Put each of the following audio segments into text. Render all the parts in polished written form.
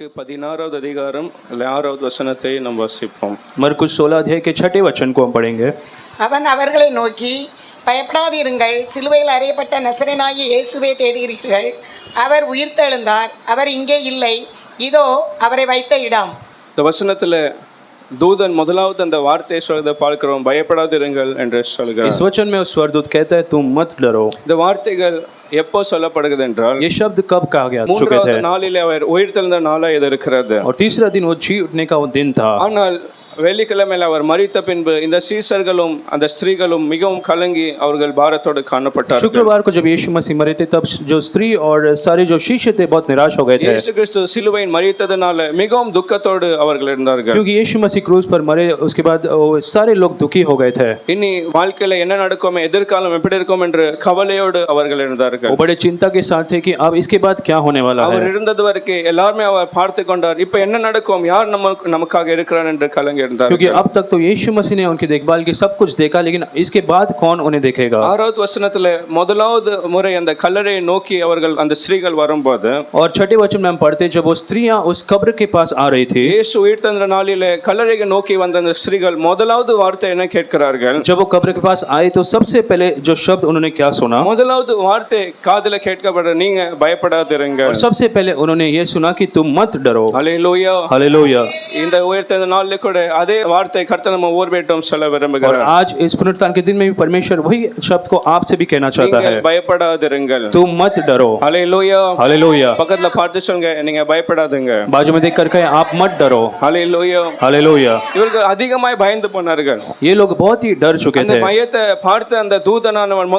Mark 16வது அதிகாரம் 6வது வசனத்தை நாம் வாசிப்போம். मरकुस 16 अध्याय के 6 वचन को हम पढ़ेंगे. அவன் அவர்களை நோக்கி, பயப்படாதிருங்கள், சிலுவையில் அறையப்பட்ட நசரேயனாகிய இயேசுவை தேடுகிறீர்கள். அவர் உயிர்த்தெழுந்தார், அவர் இங்கே இல்லை, இதோ அவரை வைத்த இடம். இந்த வசனத்தில் தூதன் முதலாவது அந்த வார்த்தையை சொல்றதை பார்க்கிறோம், பயப்படாதிருங்கள் என்று சொல்கிறார். इस वचन में उस स्वर्गदूत कहता है तुम मत डरो. இந்த வார்த்தைகள் எப்போ சொல்லப்படுகிறது என்றால், ये शब्द कब कहा गया? மூன்றாவது நாளிலே அவர் உயிர்த்தெழுந்த நாளாக இது இருக்கிறது. और तीसरा दिन वो जी उठने का वो दिन था. ஆனால் வெள்ளிக்கிழமையில் அவர் மரித்த பின்பு இந்த சீசர்களும் அந்த ஸ்திரீகளும் மிகவும் கலங்கி அவர்கள் பாரத்தோடு காணப்பட்டார்கள். शुक्रवार को जब यीशु मसीह मरे थे तब जो स्त्री और सारे जो शिष्य थे बहुत निराश हो गए थे, இயேசு கிறிஸ்து சிலுவையில் மரித்ததனால மிகவும் துக்கத்தோடு அவர்கள் இருந்தார்கள். क्योंकि यीशु मसीह क्रूस पर मरे. उसके बाद सारे लोग दुखी हो गए थे. இனி வாழ்க்கையில என்ன நடக்கும், எதிர்காலம் எப்படி இருக்கும் என்று கவலையோடு அவர்கள் இருந்தார்கள். वो बड़े चिंता के साथ थे कि अब इसके बाद क्या होने वाला அவர் है. இருந்தது வரைக்கும் எல்லாருமே அவர் பார்த்து கொண்டார், இப்ப என்ன நடக்கும், யார் நமக்காக இருக்கிறார் என்று கலங்கி இருந்தார். क्योंकि अब तक तो यीशु मसीह ने उनकी देखभाल की, सब कुछ देखा, लेकिन इसके बाद कौन उन्हें देखेगा. 6வது வசனத்துல முதலாவது முறை அந்த கல்லறையை நோக்கி அவர்கள் அந்த ஸ்திரீகள் வரும்போது, और 6 वचन में हम पढ़ते जब वो स्त्रियां उस कब्र के पास आ रही थी, இயேசு உயிர்த்தெழுந்த நாளிலே கல்லறையை நோக்கி வந்த அந்த ஸ்திரீகள் முதலாவது வார்த்தை என்ன கேட்கிறார்கள்? जब वो कब्र के पास आए तो सबसे पहले जो शब्द उन्होंने क्या सुना, முதலாவது வார்த்தை காதுல கேட்கப்பட, நீங்க பயப்படாதிருங்க. और सबसे पहले उन्होंने ये सुना कि तुम मत डरो. ஹல்லேலூயா. हालेलुया. இந்த உயிர்த்தெழுந்த நாளிலே கூட அதே வார்த்தை கர்த்தர் நம்ம ஒவ்வொருவரும் சொல்ல और விரும்புகிறார். आज इस पुनरुत्थान के दिन में भी परमेश्वर वही शब्द को आपसे भी कहना चाहता நீங்க है, பயப்படாதிருங்கள். तुम मत डरो. ஹல்லேலூயா. हालेलुया. பக்கத்துல பார்த்து சொல்லுங்க, நீங்க பயப்படாதீங்க. बाजू में देख कर कहे आप मत डरो. ஹல்லேலூயா. हालेलुया. இவர்கள் அதிகமாய் பயந்து போனார்கள். ये लोग बहुत ही डर चुके அந்த थे பயத்தை பார்த்து அந்த தூதனானவன்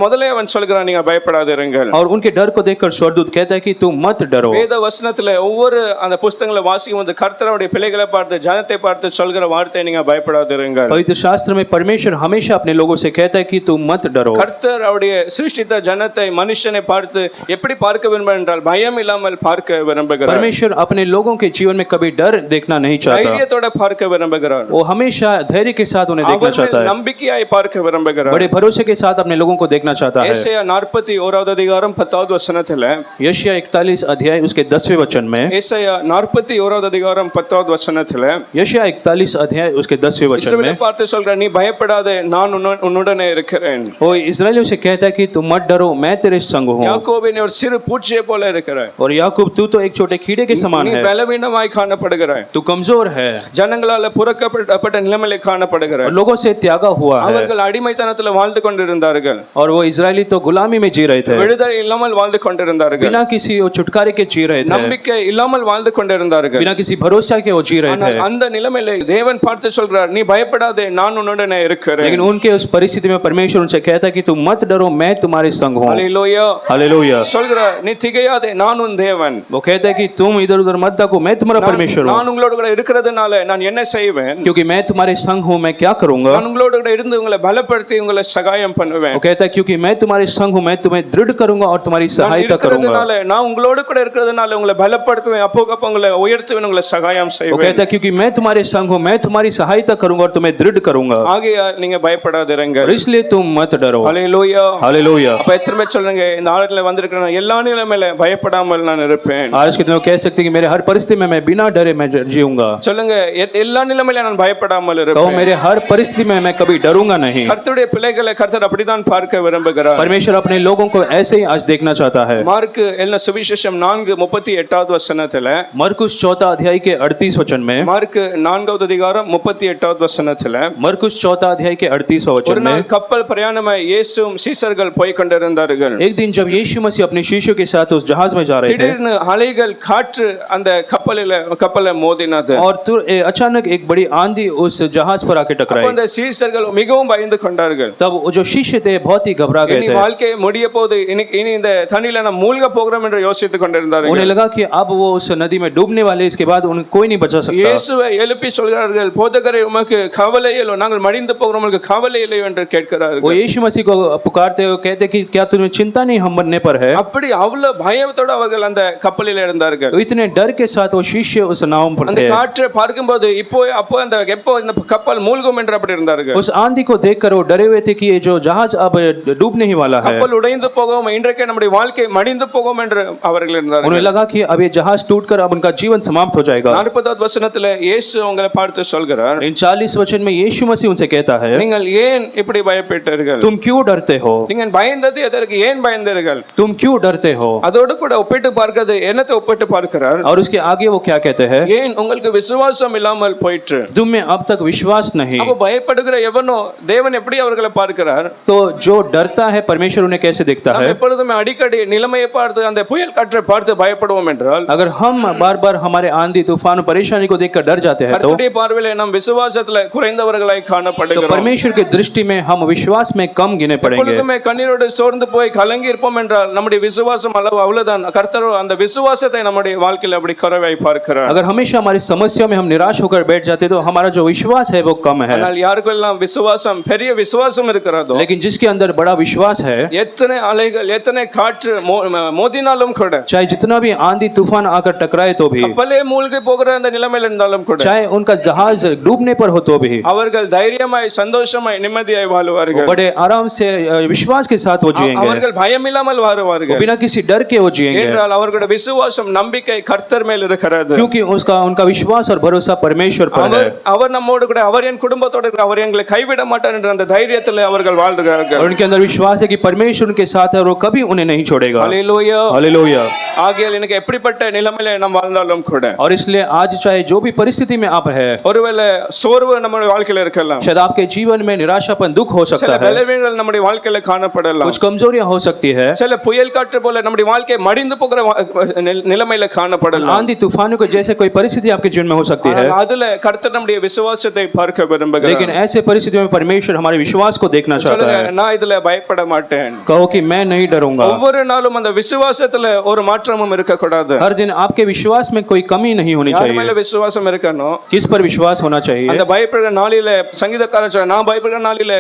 முதலே அவன் சொல்கிறான், நீங்க பயப்படாதிருங்கள். और उनके डर को देखकर स्वर्गदूत कहता है कि तुम मत डरो. வேத வசனத்துல ஒவ்வொரு அந்த புத்தகங்களை வாசிக்கும் போது கர்த்தருடைய பிள்ளைகளை பார்த்து, ஜனத்தை பார்த்து சொல்கிற வார்த்தை, நீங்க பயப்படாதிருங்கள். पवित्र शास्त्र में परमेश्वर हमेशा अपने लोगों से कहता है कि तुम मत डरो. கர்த்தர் அவருடைய சிருஷ்டித்த ஜனத்தை, மனுஷனை பார்த்து எப்படி பார்க்க விரும்புகிறார் என்றால் பயம் இல்லாமல் பார்க்க விரும்புகிறார். परमेश्वर अपने लोगों के जीवन में कभी डर देखना नहीं चाहता. தைரியத்தோட பார்க்க விரும்புகிறார். वो हमेशा धैर्य के साथ उन्हें देखना चाहता है, நம்பிக்கையாய் பார்க்க விரும்புகிறார். बड़े भरोसे के साथ अपने लोगों को देखना चाहता है. ஏசாயா 41வது அதிகாரம் 10வது வசனத்துல, यशायाह 41 अध्याय उसके 10वें वचन में, ஏசாயா 41வது அதிகாரம் 10வது வசனத்துல यशायाह 41 अध्याय उसके 10वें वचन இஸ்ரவேலை में பார்த்து சொல்றார், நீ பயப்படாதே, நான் உன்னுடனே இருக்கிறேன். वो इस्राएलियों से कहता है कि तुम मत डरो, मैं तेरे संग हूँ. யாக்கோபே, நீ ஒரு சிறு பூச்சியை போல இருக்கிறாய். और याकूब तू तो एक छोटे कीड़े के समान நீ है, பலவீனமாய் காணப்படுகிறாய். तू कमजोर है, ஜனங்களால புறக்கப்பட்ட நிலைமையிலே காணப்படுகிறாய். और लोगों से त्यागा हुआ है. அவர்கள் அடிமைத்தனத்துல வாழ்ந்து கொண்டிருந்தார்கள். और वो इजरायली तो गुलामी में जी रहे थे, விடுதலை இல்லாமல் வாழ்ந்து கொண்டிருந்தார்கள். बिना किसी वो छुटकारे के जी रहे थे, நம்பிக்கை இல்லாமல் வாழ்ந்து கொண்டிருந்தார்கள். बिना किसी भरोसा के वो जी रहे थे. அந்த நிலைமையிலே தேவன் பார்த்து சொல்றார், நீ பயப்படாதே, நான் உன்னுடனே இருக்கிறேன். लेकिन उनके उस परिस्थिति में परमेश्वर उनसे कहता है कि तुम मत डरो, मैं तुम्हारे संग हूँ. ஹல்லேலூயா. हालेलुया. சொல்கிறார், நீ திகையாதே, நான் உன் தேவன். वो कहता है कि तुम इधर उधर मत ताको, मैं तुम्हारा परमेश्वर हूँ. நான் உங்களோட கூட இருக்கிறதுனால நான் என்ன செய்வேன்? क्योंकि मैं तुम्हारे संग हूँ, मैं क्या करूंगा? நான் உங்களோட கூட இருந்து உங்களை பலப்படுத்தி உங்களை சகாயம் பண்ணுவேன். वो कहता है क्योंकि मैं तुम्हारे संग हूँ, मैं तुम्हें दृढ़ करूंगा और तुम्हारी सहायता करूंगा. நான் உங்களோட கூட இருக்கிறதுனால உங்களை பலப்படுத்துவேன், அப்போக்கப்போ உங்களை உயர்த்துவேன், உங்களை சகாயம் वो செய்வேன். कहता है क्योंकि मैं तुम्हारे संग हूँ, मैं तुम्हारी सहायता करूंगा और तुम्हें दृढ़ करूंगा, ஆகையால் நீங்க பயப்படாதிருங்க. इसलिए तुम मत डरो. ஹல்லேலூயா. हालेलुया. அப்ப எத்தனை பேர் சொல்லுங்க, இந்த ஆழத்துல வந்திருக்கிற எல்லா நிலைமையில பயப்படாமல் நான் இருப்பேன். आज के दिन कह सकते हैं कि मेरे हर परिस्थिति में मैं बिना डरे मैं जीऊंगा. சொல்லுங்க, எல்லா நிலைமையில நான் பயப்படாமல் तो இருப்பேன். मेरे हर परिस्थिति में मैं कभी डरूंगा नहीं. கர்த்தருடைய பிள்ளைகளை கர்த்தர் அப்படிதான் பார்க்க விரும்புகிறார். परमेश्वर अपने लोगों को ऐसे ही आज देखना चाहता है. மார்க் எழுதின சுவிசேஷம் 4:38வது வசனத்துல, मरकुस 4 अध्याय के 38 वचन में, மார்க் 4வது அதிகாரம் 38வது வசனத்துல, मरकुस 4 अध्याय के 38 ஒரு वचन में, நாள் கப்பல் பிரயாணமாய் இயேசுவும் சீசர்கள் போய் கொண்டிருந்தார்கள். एक दिन जब यीशु मसीह अपने शिष्यों के साथ उस जहाज में जा रहे थे, திடீர்னு அலைகள், காற்று அந்த கப்பலை மோதினது. और अचानक एक बड़ी आंधी उस जहाज पर आके அப்ப टकराई. அந்த சீசர்கள் மிகவும் பயந்து கொண்டார்கள். तब वो जो शिष्य थे बहुत ही घबरा गए இனி थे. வாழ்க்கை முடிய போது, இனி இந்த தண்ணியில நாம் மூழ்க போகிறோம் என்று யோசித்துக் கொண்டிருந்தார்கள். उन्हें लगा कि अब वो उस नदी में डूबने वाले, इसके बाद उन्हें कोई नहीं बचा सकता. இயேசுவை எழுப்பி சொல்கிறார்கள், போதகரே உமக்கு கவலை இல்லையோ, நாங்கள் மடிந்து போகிறோம், உங்களுக்கு கவலை இல்லையோ என்று वो கேட்கிறார்கள். यीशु मसीह को पुकारते हुए कहते कि क्या तुम्हें चिंता नहीं हम मरने पर है। அப்படி அவ்வளவு பயத்தோடு அவர்கள் அந்த கப்பலில் இருந்தார்கள். तो इतने डर के साथ वो शिष्य उस नाव पर அந்த थे। காற்றை பார்க்கும்போது அப்போ அந்த எப்போ இந்த கப்பல் மூழ்கும் என்று அப்படி இருந்தார்கள். उस आंधी को देखकर वो डरे हुए थे कि ये जो जहाज अब डूबने ही वाला है। கப்பல் உடைந்து போகும், இன்றைக்கு நம்முடைய வாழ்க்கை மடிந்து போகும் என்று அவர்கள் இருந்தார்கள். उन्हें लगा कि अब ये जहाज टूटकर अब उनका जीवन समाप्त हो जाएगा। 40வது வசனத்திலே இயேசு அவங்களை பார்த்து சொல்கிறார், इन 40 वचन में यीशु मसीह उनसे कहता है, நீங்கள் ஏன் இப்படி பயப்பட்டீர்கள்? तुम क्यों डरते हो? நீங்கள் பயந்தது எதற்கு? ஏன் பயந்தீர்கள்? तुम क्यों डरते हो? அதோடு கூட ஒப்பிட்டு பார்க்கிறது என்னத்தை ஒப்பிட்டு பார்க்கிறார்? और उसके आगे वो क्या कहते हैं? ஏன் உங்களுக்கு விசுவாசம் இல்லாமல் போயிற்று? तुम में अब तक विश्वास नहीं। அப்ப பயப்படுகிற எவனோ தேவன் எப்படி அவர்களை பார்க்கிறார்? तो जो डरता है परमेश्वर उन्हें कैसे देखता நாம் है? எப்பொழுதுமே அடிக்கடி நிலைமையை பார்த்து அந்த புயல் காற்றை பார்த்து பயப்படுவோம் என்றால், अगर हम बार बार हमारे आंधी तूफान परेशानी को देखकर डर जाते हैं तो கர்த்தருடைய பார்வையிலே நாம் விசுவாசத்துல குறைந்தவர்களாய் காணப்படுகிறோம். परमेश्वर की दृष्टि में हम विश्वास में कम गिने पड़ेंगे। எப்பொழுதுமே கண்ணீரோடு சோர்ந்து போய் கலங்கி இருப்போம் என்றால் நம்முடைய விசுவாசம் அளவு அவ்வளவுதான். கர்த்தர் அந்த விசுவாசத்தை நம்முடைய வாழ்க்கையில் அப்படி குறைவாய் பார்க்கிறார். अगर हमेशा हमारी समस्या में हम निराश होकर बैठ जाते तो हमारा जो विश्वास है वो कम है। ஆனால் யாருக்கெல்லாம் விசுவாசம் பெரிய விசுவாசம் இருக்கிறதோ, लेकिन जिसके अंदर बड़ा विश्वास है, எத்தனை அலைகள் எத்தனை காற்று மோதினாலும் கூட, चाहे जितना भी आंधी तूफान आकर टकराए तो भी, கப்பலே மூழ்கி போகிற அந்த நிலைமையில் இருந்தாலும் கூட, चाहे उनका जहाज डूबने पर हो तो भी, அவர்கள் தைரியமாய் சந்தோஷமாய் நிம்மதியாய் வாழுவார்கள். बड़े आराम से विश्वास के साथ वो जिएंगे, அவர்கள் பயம் இல்லாமல் வாழுவார்கள். बिना किसी डर के वो जिएंगे, என்றால் அவர்களுடைய விசுவாசம் நம்பிக்கை கர்த்தர் மேல் இருக்கிறது. क्योंकि उनका विश्वास और भरोसा परमेश्वर पर है। அவர் நம்மோடு கூட, அவர் என் குடும்பத்தோடு இருக்கிறார், அவர் எங்களை கைவிட மாட்டார் என்ற அந்த தைரியத்தில் அவர்கள் வாழ்கிறார்கள். और उनके अंदर विश्वास है कि परमेश्वर उनके साथ है और वो कभी उन्हें नहीं छोड़ेगा। Hallelujah, hallelujah. ஆகையால் எனக்கு எப்படிப்பட்ட நிலைமையில நாம் வாழ்ந்தாலும் கூட, और इसलिए आज चाहे जो भी परिस्थिति में आप है, ஒருவேளை சோர்வு நம்முடைய வாழ்க்கையில இருக்கலாம், शायद आपके जीवन में निराशापन दुख हो சில सकता है, பலவீனங்கள் நம்முடைய வாழ்க்கையில காணப்படலாம், कुछ कमजोरियां हो सकती है, சில புயல் காற்று போல நம்முடைய வாழ்க்கை மடிந்து போகிற நிலைமையில காணப்படலாம். आंधी तूफानों के जैसे कोई परिस्थिति आपके जीवन में हो सकती है, அதுல கர்த்தர் நம்முடைய விசுவாசத்தை பார்க்க விரும்புகிறார். लेकिन ऐसे परिस्थिति में परमेश्वर हमारे विश्वास को देखना चाहता है। நான் இதுல பயப்பட மாட்டேன். कहो कि मैं नहीं डरूंगा। ஒவ்வொரு நாளும் அந்த விசுவாசத்துல ஒரு மாற்றமும் இருக்க கூடாது. हर दिन आपके विश्वास में कोई कमी नहीं होनी யார் மேல चाहिए। விசுவாசம் இருக்கணும்? किस पर विश्वास होना चाहिए? அந்த பயப்படுற நாளில சங்கீதக்காரர் சொல்றார், நான் பயப்படுற நாளில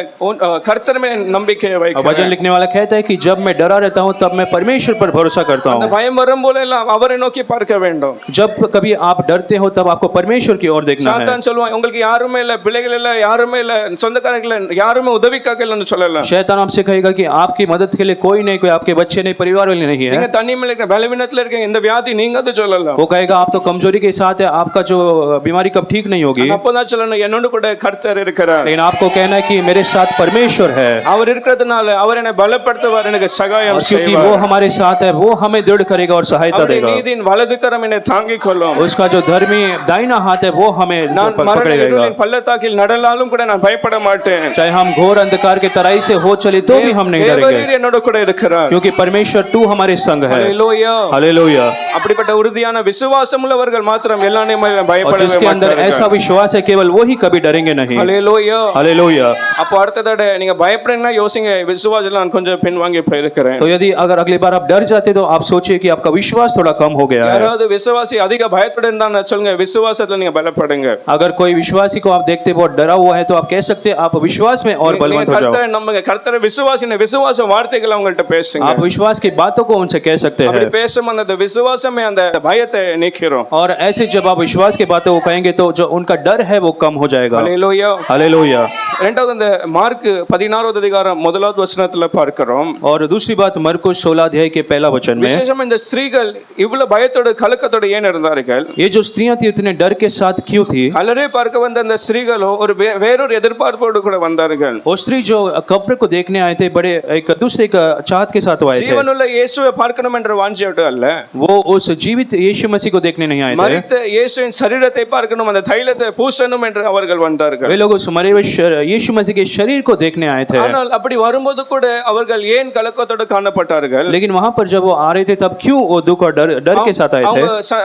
கர்த்தர் மேல் நம்பிக்கையை வைக்கிறேன். भजन लिखने वाला कहता है कि जब मैं डरा रहता हूँ तब मैं परमेश्वर पर भरोसा करता அந்த हूँ। பயம் வரும் போதெல்லாம் அவரை நோக்கி பார்க்க வேண்டும். जब कभी आप डरते हो तब आपको परमेश्वर की ओर देखना है। சாத்தான் சொல்லுவான், உங்களுக்கு யாருமே இல்ல, பிள்ளைகள் இல்ல, யாருமே இல்ல, சொந்தக்காரர்கள் இல்ல, யாருமே உதவிக்காக இல்லன்னு சொல்லலாம். शैतान आपसे कहेगा कि आपकी मदद के लिए कोई नहीं, कोई आपके बच्चे नहीं, परिवार वाले नहीं है। நீங்க தனிமையில இருக்க, பலவீனத்துல இருக்கீங்க, இந்த வியாதி நீங்க அது சொல்லலாம். वो कहेगा आप तो कमजोरी के साथ है, आपका जो बीमारी कब ठीक नहीं होगी। அப்பதான் சொல்லணும், என்னோட கூட கர்த்தர் இருக்கிறார். लेकिन आपको कहना है कि मेरे साथ परमेश्वर है, அவர் இருக்கிறதுனால அவர் என்னை பலப்படுத்துவார், எனக்கு சகாயம் क्योंकि செய்வார். वो हमारे साथ है, वो हमें दृढ़ करेगा और सहायता அவருடைய देगा। நீதியின் வலது கரம் என்னை தாங்கிக் கொள்ளும். उसका जो धर्मी दाहिना हाथ है वो हमें நான் மரண पकड़ेगा। இருளின் பள்ளத்தாக்கில் நடந்தாலும் கூட நான் பயப்பட மாட்டேன். चाहे हम घोर अंधकार के तराई से हो चले तो भी हम नहीं डरेंगे, தேவரீர் என்னோட கூட இருக்கிறார். क्योंकि परमेश्वर तू हमारे संग है। ஹalleluya. हालेलुया। அப்படிப்பட்ட உறுதியான விசுவாசம் உள்ளவர்கள் மாத்திரம் எல்லா நேரமும் और பயப்படவே जिसके अंदर மாட்டார்கள். ऐसा विश्वास है केवल वो ही कभी डरेंगे नहीं। ஹalleluya. हालेलुया। அப்போ அடுத்ததோட நீங்க பயப்படுறீங்கன்னா யோசிங்க, விசுவாசத்துல நான் கொஞ்சம் பின்வாங்கி போயிருக்கிறேன். तो यदि अगर अगली बार आप डर जाते तो आप सोचिए कि आपका विश्वास थोड़ा कम हो गया है। யாராவது விசுவாசி அதிக பயத்துடன் இருந்தா சொல்லுங்க, விசுவாசத்துல நீங்க பலப்படுங்க. अगर कोई विश्वासी को आप देखते बहुत डरा हुआ है तो आप कह सकते हैं आप विश्वास में और बलवंत हो जाओ। கர்த்தரை நம்புங்க, கர்த்தரை விசுவாசின விசுவாச வார்த்தைகளை அவங்கள்ட்ட பேசுங்க. आप विश्वास की बातों को उनसे कह सकते हैं, அப்படி பேசும்போது அந்த விசுவாசமே அந்த பயத்தை நீக்கிறோம். और ऐसे जब आप विश्वास की बातों को कहेंगे तो जो उनका डर है वो कम हो जाएगा। ஹalleluya. हालेलुया। இரண்டாவது இந்த மார்க் 16வது அதிகாரம் 1வது வசனத்துல பார்க்கிறோம். और दूसरी बात मरकुस 16 अध्याय के पहला वचन में, விசேஷமா இந்த ஸ்திரீகள் இவ்வளவு பயத்தோட கலக்கத்தோட ஏன் இருந்தார்கள்? ये जो स्त्रियां थी इतने डर के साथ क्यों थी? கல்லறை பார்க்க வந்த அந்த ஸ்திரீகளோ ஒரு வேறொரு எதிர்பார்ப்போடு கூட வந்தார்கள். वो स्त्री जो कब्र को देखने आए थे बड़े एक दूसरे का चाहत के साथ आए थे, ஜீவனுள்ள இயேசுவை பார்க்கணும் என்ற வாஞ்சையோடு அல்ல, वो उस जीवित यीशु मसीह को देखने नहीं आए थे, மரித்த இயேசுவின் சரீரத்தை பார்க்கணும், அந்த தைலத்தை பூசணும் என்று அவர்கள் வந்தார்கள். वे लोग उस मरे हुए यीशु मसीह के शरीर को देखने आए थे। ஆனால் அப்படி வரும்போது கூட அவர்கள் ஏன் கலக்கத்தோடு காணப்பட்டார்கள்? लेकिन वहां पर जब वो आ रहे थे तब क्यों वो दुख और डर के साथ आए थे?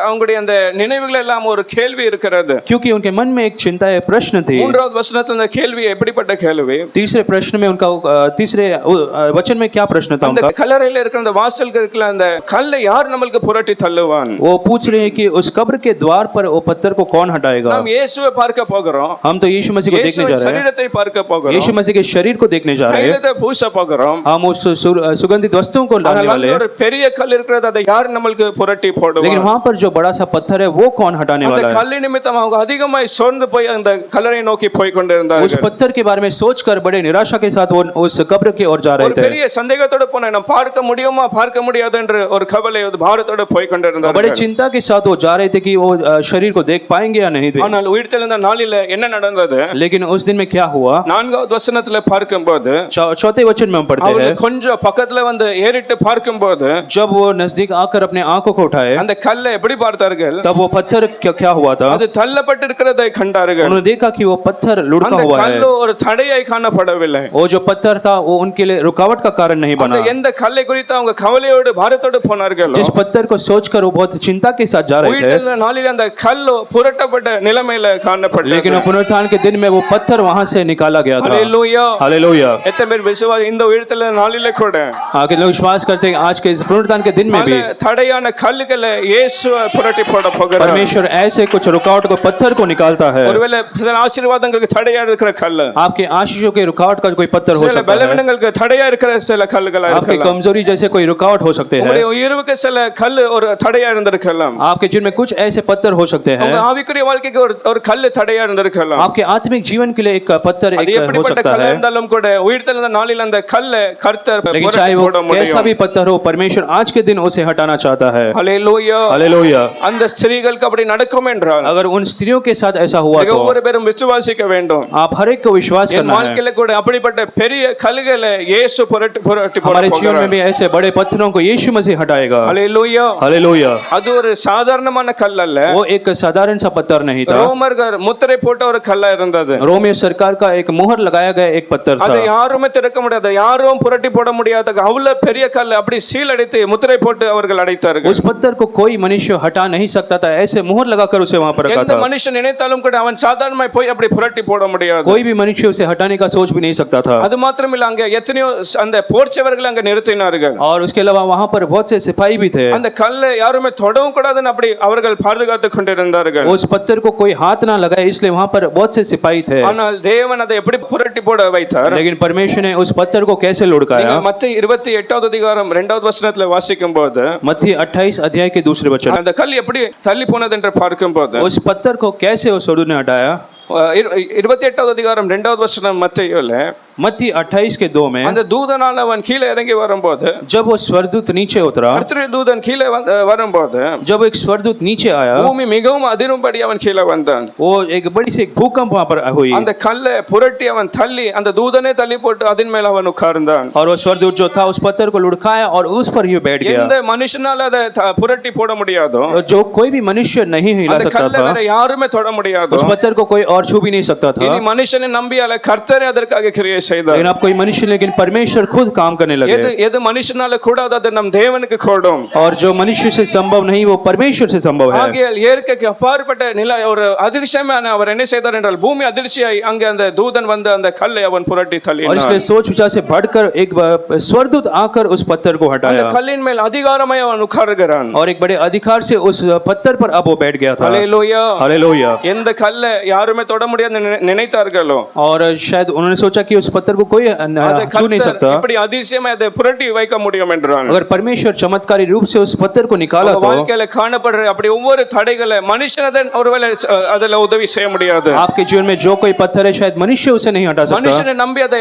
அவங்களுடைய அந்த நினைவுகள் எல்லாம் ஒரு கேள்வி இருக்கிறது. क्योंकि उनके मन में एक चिंता है, प्रश्न थी। மூன்றாவது வசனத்துல அந்த கேள்வி எப்படிப்பட்ட கேள்வி? तीसरे प्रश्न में उनका तीसरे वचन में क्या प्रश्न था அந்த उनका? கல்லறையில இருக்கிற அந்த வாசலுக்கு இருக்கிற அந்த கல்லை யார் நமக்கு புரட்டி தள்ளுவான்? वो पूछ रहे हैं कि उस कब्र के द्वार पर वो पत्थर को कौन हटाएगा? நாம் இயேசுவை பார்க்க போகிறோம். हम तो यीशु मसीह को देखने जा இயேசுவின் रहे हैं, சரீரத்தை பார்க்க போகிறோம். यीशु मसीह के शरीर को देखने जा रहे हैं, தைலத்தை பூச போகிறோம். हम उस सुगंधित वस्तुओं को लाने वाले हैं। ஒரு பெரிய கல் இருக்கிறது, அதை யார் நமக்கு புரட்டி போடுவான்? लेकिन वहां पर जो बड़ा सा पत्थर है वो कौन हटाने அந்த वाला है? கல்லை நிமித்தம் அவங்க அதிகமாய் சோர்ந்து போய் அந்த கல்லறை நோக்கி போய் उस கொண்டிருந்தார்கள். पत्थर के बारे में सोचकर बड़े निराशा के साथ वो उस कब्र की ओर जा रहे ஒரு थे। பெரிய சந்தேகத்தோட போன நம்ம பார்க்க முடியுமா பார்க்க முடியாது என்ற ஒரு கவலை ஒரு பாரத்தோட போய் बड़े கொண்டிருந்தார்கள். चिंता के साथ वो जा रहे थे कि वो शरीर को देख पाएंगे या नहीं। ஆனால் உயிர்த்தெழுந்த நாளில என்ன நடந்தது? लेकिन उस दिन में क्या हुआ? நான்காவது வசனத்துல பார்க்கும்போது चौथे वचन में हम पढ़ते அவங்க हैं, கொஞ்சம் பக்கத்துல வந்து ஏறிட்டு பார்க்கும்போது जब वो नजदीक आकर अपने आंखों को उठाए அந்த கல்லை எப்படி பார்த்தார்கள்? तब वो पत्थर क्या हुआ था? அது தள்ளப்பட்டிருக்கிறதை கண்டார்கள். उन्होंने देखा कि वो पत्थर लुढ़का அந்த हुआ है। கல்லு ஒரு தடையாய் காணப்படவில்லை. वो जो पत्थर था वो उनके लिए रुकावट का कारण नहीं அந்த बना। எந்த கல்லை குறித்து அவங்க கவலையோடு பாரத்தோடு போனார்கள். जिस पत्थर को सोचकर वो बहुत चिंता के साथ जा रहे थे, உயிர்த்தெழுந்த நாளில் அந்த கல்லு புரட்டப்பட்ட நிலைமையில காணப்பட்டது. लेकिन पुनरुत्थान के दिन में वो पत्थर वहां से निकाला गया था। ஹalleluya. हालेलुया। எத்தனை பேர் விசுவாசி இந்த உயிர்த்தெழுந்த நாளில கூட आगे लोग विश्वास करते हैं आज के इस पुनरुत्थान के दिन में भी பல தடையான கல்லுகளை இயேசு புரட்டி போட போகிறார். परमेश्वर ऐसे कुछ रुकावट को पत्थर को निकालता है। ஒருவேளை சில ஆசீர்வாதங்களுக்கு தடையா இருக்கிற கல்லு, आपके आशीषों के रुकावट का कोई पत्थर हो சில सकता है, பலவீனங்களுக்கு தடையா இருக்கிற சில கல்லுகளா आपकी இருக்கலாம். कमजोरी जैसे कोई रुकावट हो सकते हैं, உங்களுடைய உயர்வுக்கு சில கல்லு ஒரு தடையா இருந்திருக்கலாம். आपके जीवन में कुछ ऐसे पत्थर हो सकते हैं, உங்க ஆவிக்குரிய வாழ்க்கைக்கு ஒரு கல்லு தடையா இருந்திருக்கலாம். आपके आत्मिक जीवन के लिए एक पत्थर அது एक हो எப்படிப்பட்ட सकता கல்லா है। இருந்தாலும் கூட உயிர்த்தெழுந்த நாளில் அந்த கல்லை கர்த்தர் लेकिन புரட்டி चाहे वो போட कैसा முடியும். भी पत्थर हो, परमेश्वर आज के दिन उसे हटाना चाहता है। ஹalleluya. हालेलुया। அந்த ஸ்திரீகளுக்கு அப்படி நடக்கும் என்றால் अगर उन स्त्रियों के साथ ऐसा हुआ तो ஒவ்வொரு பேரும் விசுவாசிக்க வேண்டும். आप हर एक को विश्वास என் करना है। வாழ்க்கையில கூட அப்படிப்பட்ட பெரிய கல்லுகளை இயேசு புரட்டி போட हमारे जीवन में போகிறார். भी ऐसे बड़े पत्थरों को यीशु मसीह हटाएगा। ஹalleluya. हालेलुया। அது ஒரு சாதாரணமான கல் அல்ல. वो एक साधारण सा पत्थर नहीं था, ரோமர்கள் முத்திரை போட்ட ஒரு கல்லா இருந்தது. रोमियो सरकार का एक मुहर लगाया गया एक पत्थर அது था। யாருமே திறக்க முடியாது, யாரும் புரட்டி போட முடியாத அவ்வளவு பெரிய கல் அப்படி சீல் அடித்து முத்திரை போட்டு அவர்கள் அடைத்தார்கள். उस पत्थर को कोई मनुष्य हटा नहीं सकता था, ऐसे मुहर लगाकर उसे वहां पर रखा எந்த था। மனுஷன் நினைத்தாலும் கூட அவன் சாதாரணமாய் போய் அப்படி புரட்டி போட முடியாது. कोई भी मनुष्य उसे हटाने का सोच भी नहीं सकता था। அது மாத்திரமில்ல, அங்க எத்தனையோ அந்த போர்ச்சவர்கள் அங்க நிறுத்தினார்கள். और उसके अलावा वहां पर बहुत से सिपाही भी थे। அந்த கல்லை யாருமே தொடவும் கூடாதுன்னு அப்படி அவர்கள் பாதுகாத்து கொண்டிருந்தார்கள். उस पत्थर को कोई हाथ ना लगाए इसलिए वहां पर बहुत से सिपाही थे। ஆனால் தேவன் அதை எப்படி புரட்டி போட வைத்தார்? लेकिन परमेश्वर ने उस पत्थर को कैसे लुढ़काया? நீங்கள் மத்தேயு 28வது அதிகாரம் 2வது வசனத்துல வாசிக்கும்போது मत्ती 28 अध्याय के दूसरे वचन, அந்த கல் எப்படி தள்ளி போனது என்று பார்க்கும்போது उस पत्थर को कैसे उस सोडू ने हटाया? 28வது அதிகாரம் 2வது வசனம் மத்தேயுல मत्ती 28 के 2 में, அந்த தூதனால அவன் கீழே இறங்கி வரும்போது, जब वो स्वर्गदूत नीचे उतरा, கர்த்தருடைய தூதன் கீழே வரும்போது जब एक स्वर्गदूत नीचे आया, பூமி மிகவும் அதிரும்படி அவன் கீழே வந்தான். वो एक बड़ी सी एक भूकंप वहां पर हुई அந்த கல்லை புரட்டி அவன் தள்ளி அந்த தூதனே தள்ளி போட்டு அதன் மேல் அவன் உட்கார்ந்தான். और वो स्वर्गदूत जो था उस पत्थर को लुढ़काया और उस पर ही बैठ गया। எந்த மனுஷனால அதை புரட்டி போட முடியாதோ, और जो कोई भी मनुष्य नहीं हिला அந்த सकता கல்லை था, வேற யாருமே தொட முடியாதோ, उस पत्थर को कोई और छू भी नहीं सकता था। இனி மனுஷனை நம்பியால கர்த்தரே அதற்காக கிரியை செய்தார். लेकिन अब कोई मनुष्य, लेकिन परमेश्वर खुद काम करने எது लगे। எது மனுஷனால கூடாது அது நம் தேவனுக்கு கூடும். और जो मनुष्य से संभव नहीं वो परमेश्वर से संभव है। ஆகையால் இயற்கைக்கு அப்பாற்பட்ட நிலை ஒரு அதிர்ஷ்யமான அவர் என்ன செய்தார் என்றால் பூமி அதிர்ச்சியாய் அங்கே அந்த தூதன் வந்து அந்த கல்லை அவன் புரட்டி और தள்ளினார். इसलिए सोच विचार से बढ़कर एक स्वर्गदूत आकर उस पत्थर को அந்த हटाया கல்லின் மேல் அதிகாரமாய் அவன் உட்காருகிறான். और एक बड़े अधिकार से उस पत्थर पर अब वो बैठ गया था। ஹல்லேலூயா. हालेलुया। எந்த கல்லை யாருமே தொட முடியாது நினைத்தார்களோ, और शायद उन्होंने सोचा कि उस पत्थर को कोई அதை छू नहीं கர்த்தர் सकता, இப்படி அதிசயமாய் அதை புரட்டி வைக்க முடியும் என்றான். अगर परमेश्वर चमत्कारी रूप से उस पत्थर को निकाला உங்க तो வாழ்க்கையில காணப்படுற அப்படி ஒவ்வொரு தடைகளை மனுஷனதன் ஒருவேளை அதுல உதவி செய்ய முடியாது. आपके जीवन में जो कोई पत्थर है शायद मनुष्य उसे नहीं हटा सकता। மனுஷனை நம்பி அதை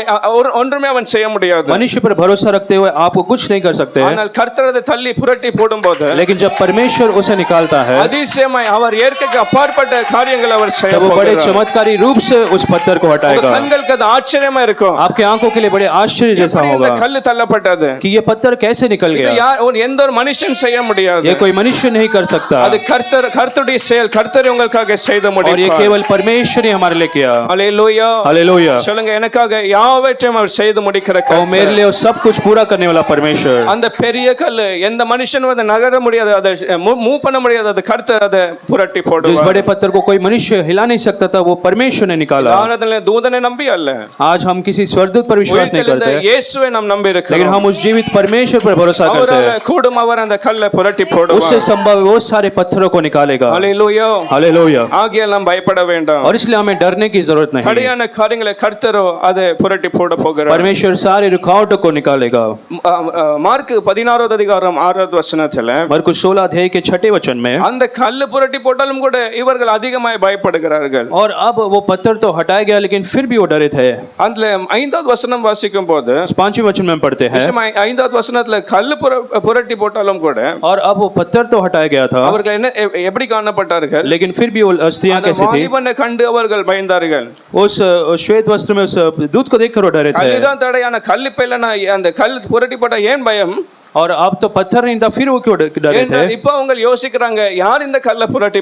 ஒன்றுமே அவன் செய்ய முடியாது. मनुष्य पर भरोसा रखते हुए आपको कुछ नहीं कर सकते। ஆனால் கர்த்தர் அதை தள்ளி புரட்டி போடும்போது लेकिन जब परमेश्वर उसे निकालता है அதிசயமாய் அவர் இயற்கைக்கு அப்பாற்பட்ட காரியங்களை அவர் செய்ய तब वो बड़े போகிறார். चमत्कारी रूप से उस पत्थर को உங்க हटाएगा। கண்களுக்கு அது ஆச்சரியமா இருக்கும். இருக்கும். आपके आंखों के लिए बड़े आश्चर्य जैसा எப்படி இந்த होगा கல்லு தள்ளப்பட்டது? कि ये पत्थर कैसे निकल இது गया। எந்த ஒரு மனுஷன் செய்ய முடியாது. ये कोई मनुष्य नहीं कर सकता அது கர்த்தருடைய செயல். கர்த்தர் உங்களுக்காக செய்த और ये முடியும். केवल परमेश्वर ही हमारे लिए किया। ஹalleluya. हालेलुया। சொல்லுங்க, எனக்காக யாவற்றையும் அவர் செய்து முடிக்கிற और கர்த்தர். मेरे लिए वो सब कुछ पूरा करने वाला परमेश्वर। அந்த பெரிய கல்லு எந்த மனுஷனும் அதை நகர முடியாது, அதை மூவ் பண்ண முடியாது. அது கர்த்தர் அதை புரட்டி जिस போடுவார். बड़े पत्थर को कोई मनुष्य हिला नहीं सकता था वो परमेश्वर ने निकाला। ஆராதனை தூதனை நம்பி அல்ல, आज हम किसी स्वर्गदूत पर विश्वास नहीं உயிர்த்தெழுந்த करते இயேசுவை நாம் நம்பி लेकिन இருக்கிறோம். हम उस जीवित परमेश्वर पर भरोसा करते हैं। அவரால் கூடும் அவர் அந்த கல்லை புரட்டி उससे போடுவார். संभव वो सारे पत्थरों को निकालेगा। ஹalleluya. हालेलुया। ஆகியால் நாம் பயப்பட வேண்டாம். और इसलिए हमें डरने की जरूरत नहीं। கடியான காரியங்களை கர்த்தரோ அதை புரட்டி போட போகிறார். परमेश्वर सारे रुकावटों को निकालेगा। மார்க் 16வது அதிகாரம் 6வது வசனத்துல मरकुस 16 अध्याय के 6 वचन में அந்த கல்லு புரட்டி போட்டாலும் கூட இவர்கள் அதிகமாய் பயப்படுகிறார்கள். और अब वो पत्थर तो हटाया गया लेकिन फिर भी वो डरे थे। அதுல 5வது வசனம் வாசிக்கும் போது 5वें वचन में पढ़ते हैं 5வது வசனத்துல கல்லு புரட்டி போட்டாலும் கூட और अब वो पत्थर तो हटाया गया था அவர்கள் என்ன எப்படி காணப்பட்டார்கள்? लेकिन फिर भी वो स्त्रियां அந்த कैसी थी। வாலிபனை கண்டு அவர்கள் பயந்தார்கள். उस श्वेत वस्त्र में उस दूत को देखकर वो डरे थे। கல்லுதான் தடையான கல்லு பேலனா அந்த கல்லு புரட்டி போட்டா ஏன் பயம்? और अब तो पत्थर नहीं था फिर वो क्यों डरे थे? இப்ப அவங்க யோசிக்கிறாங்க, யார் இந்த கல்லை புரட்டி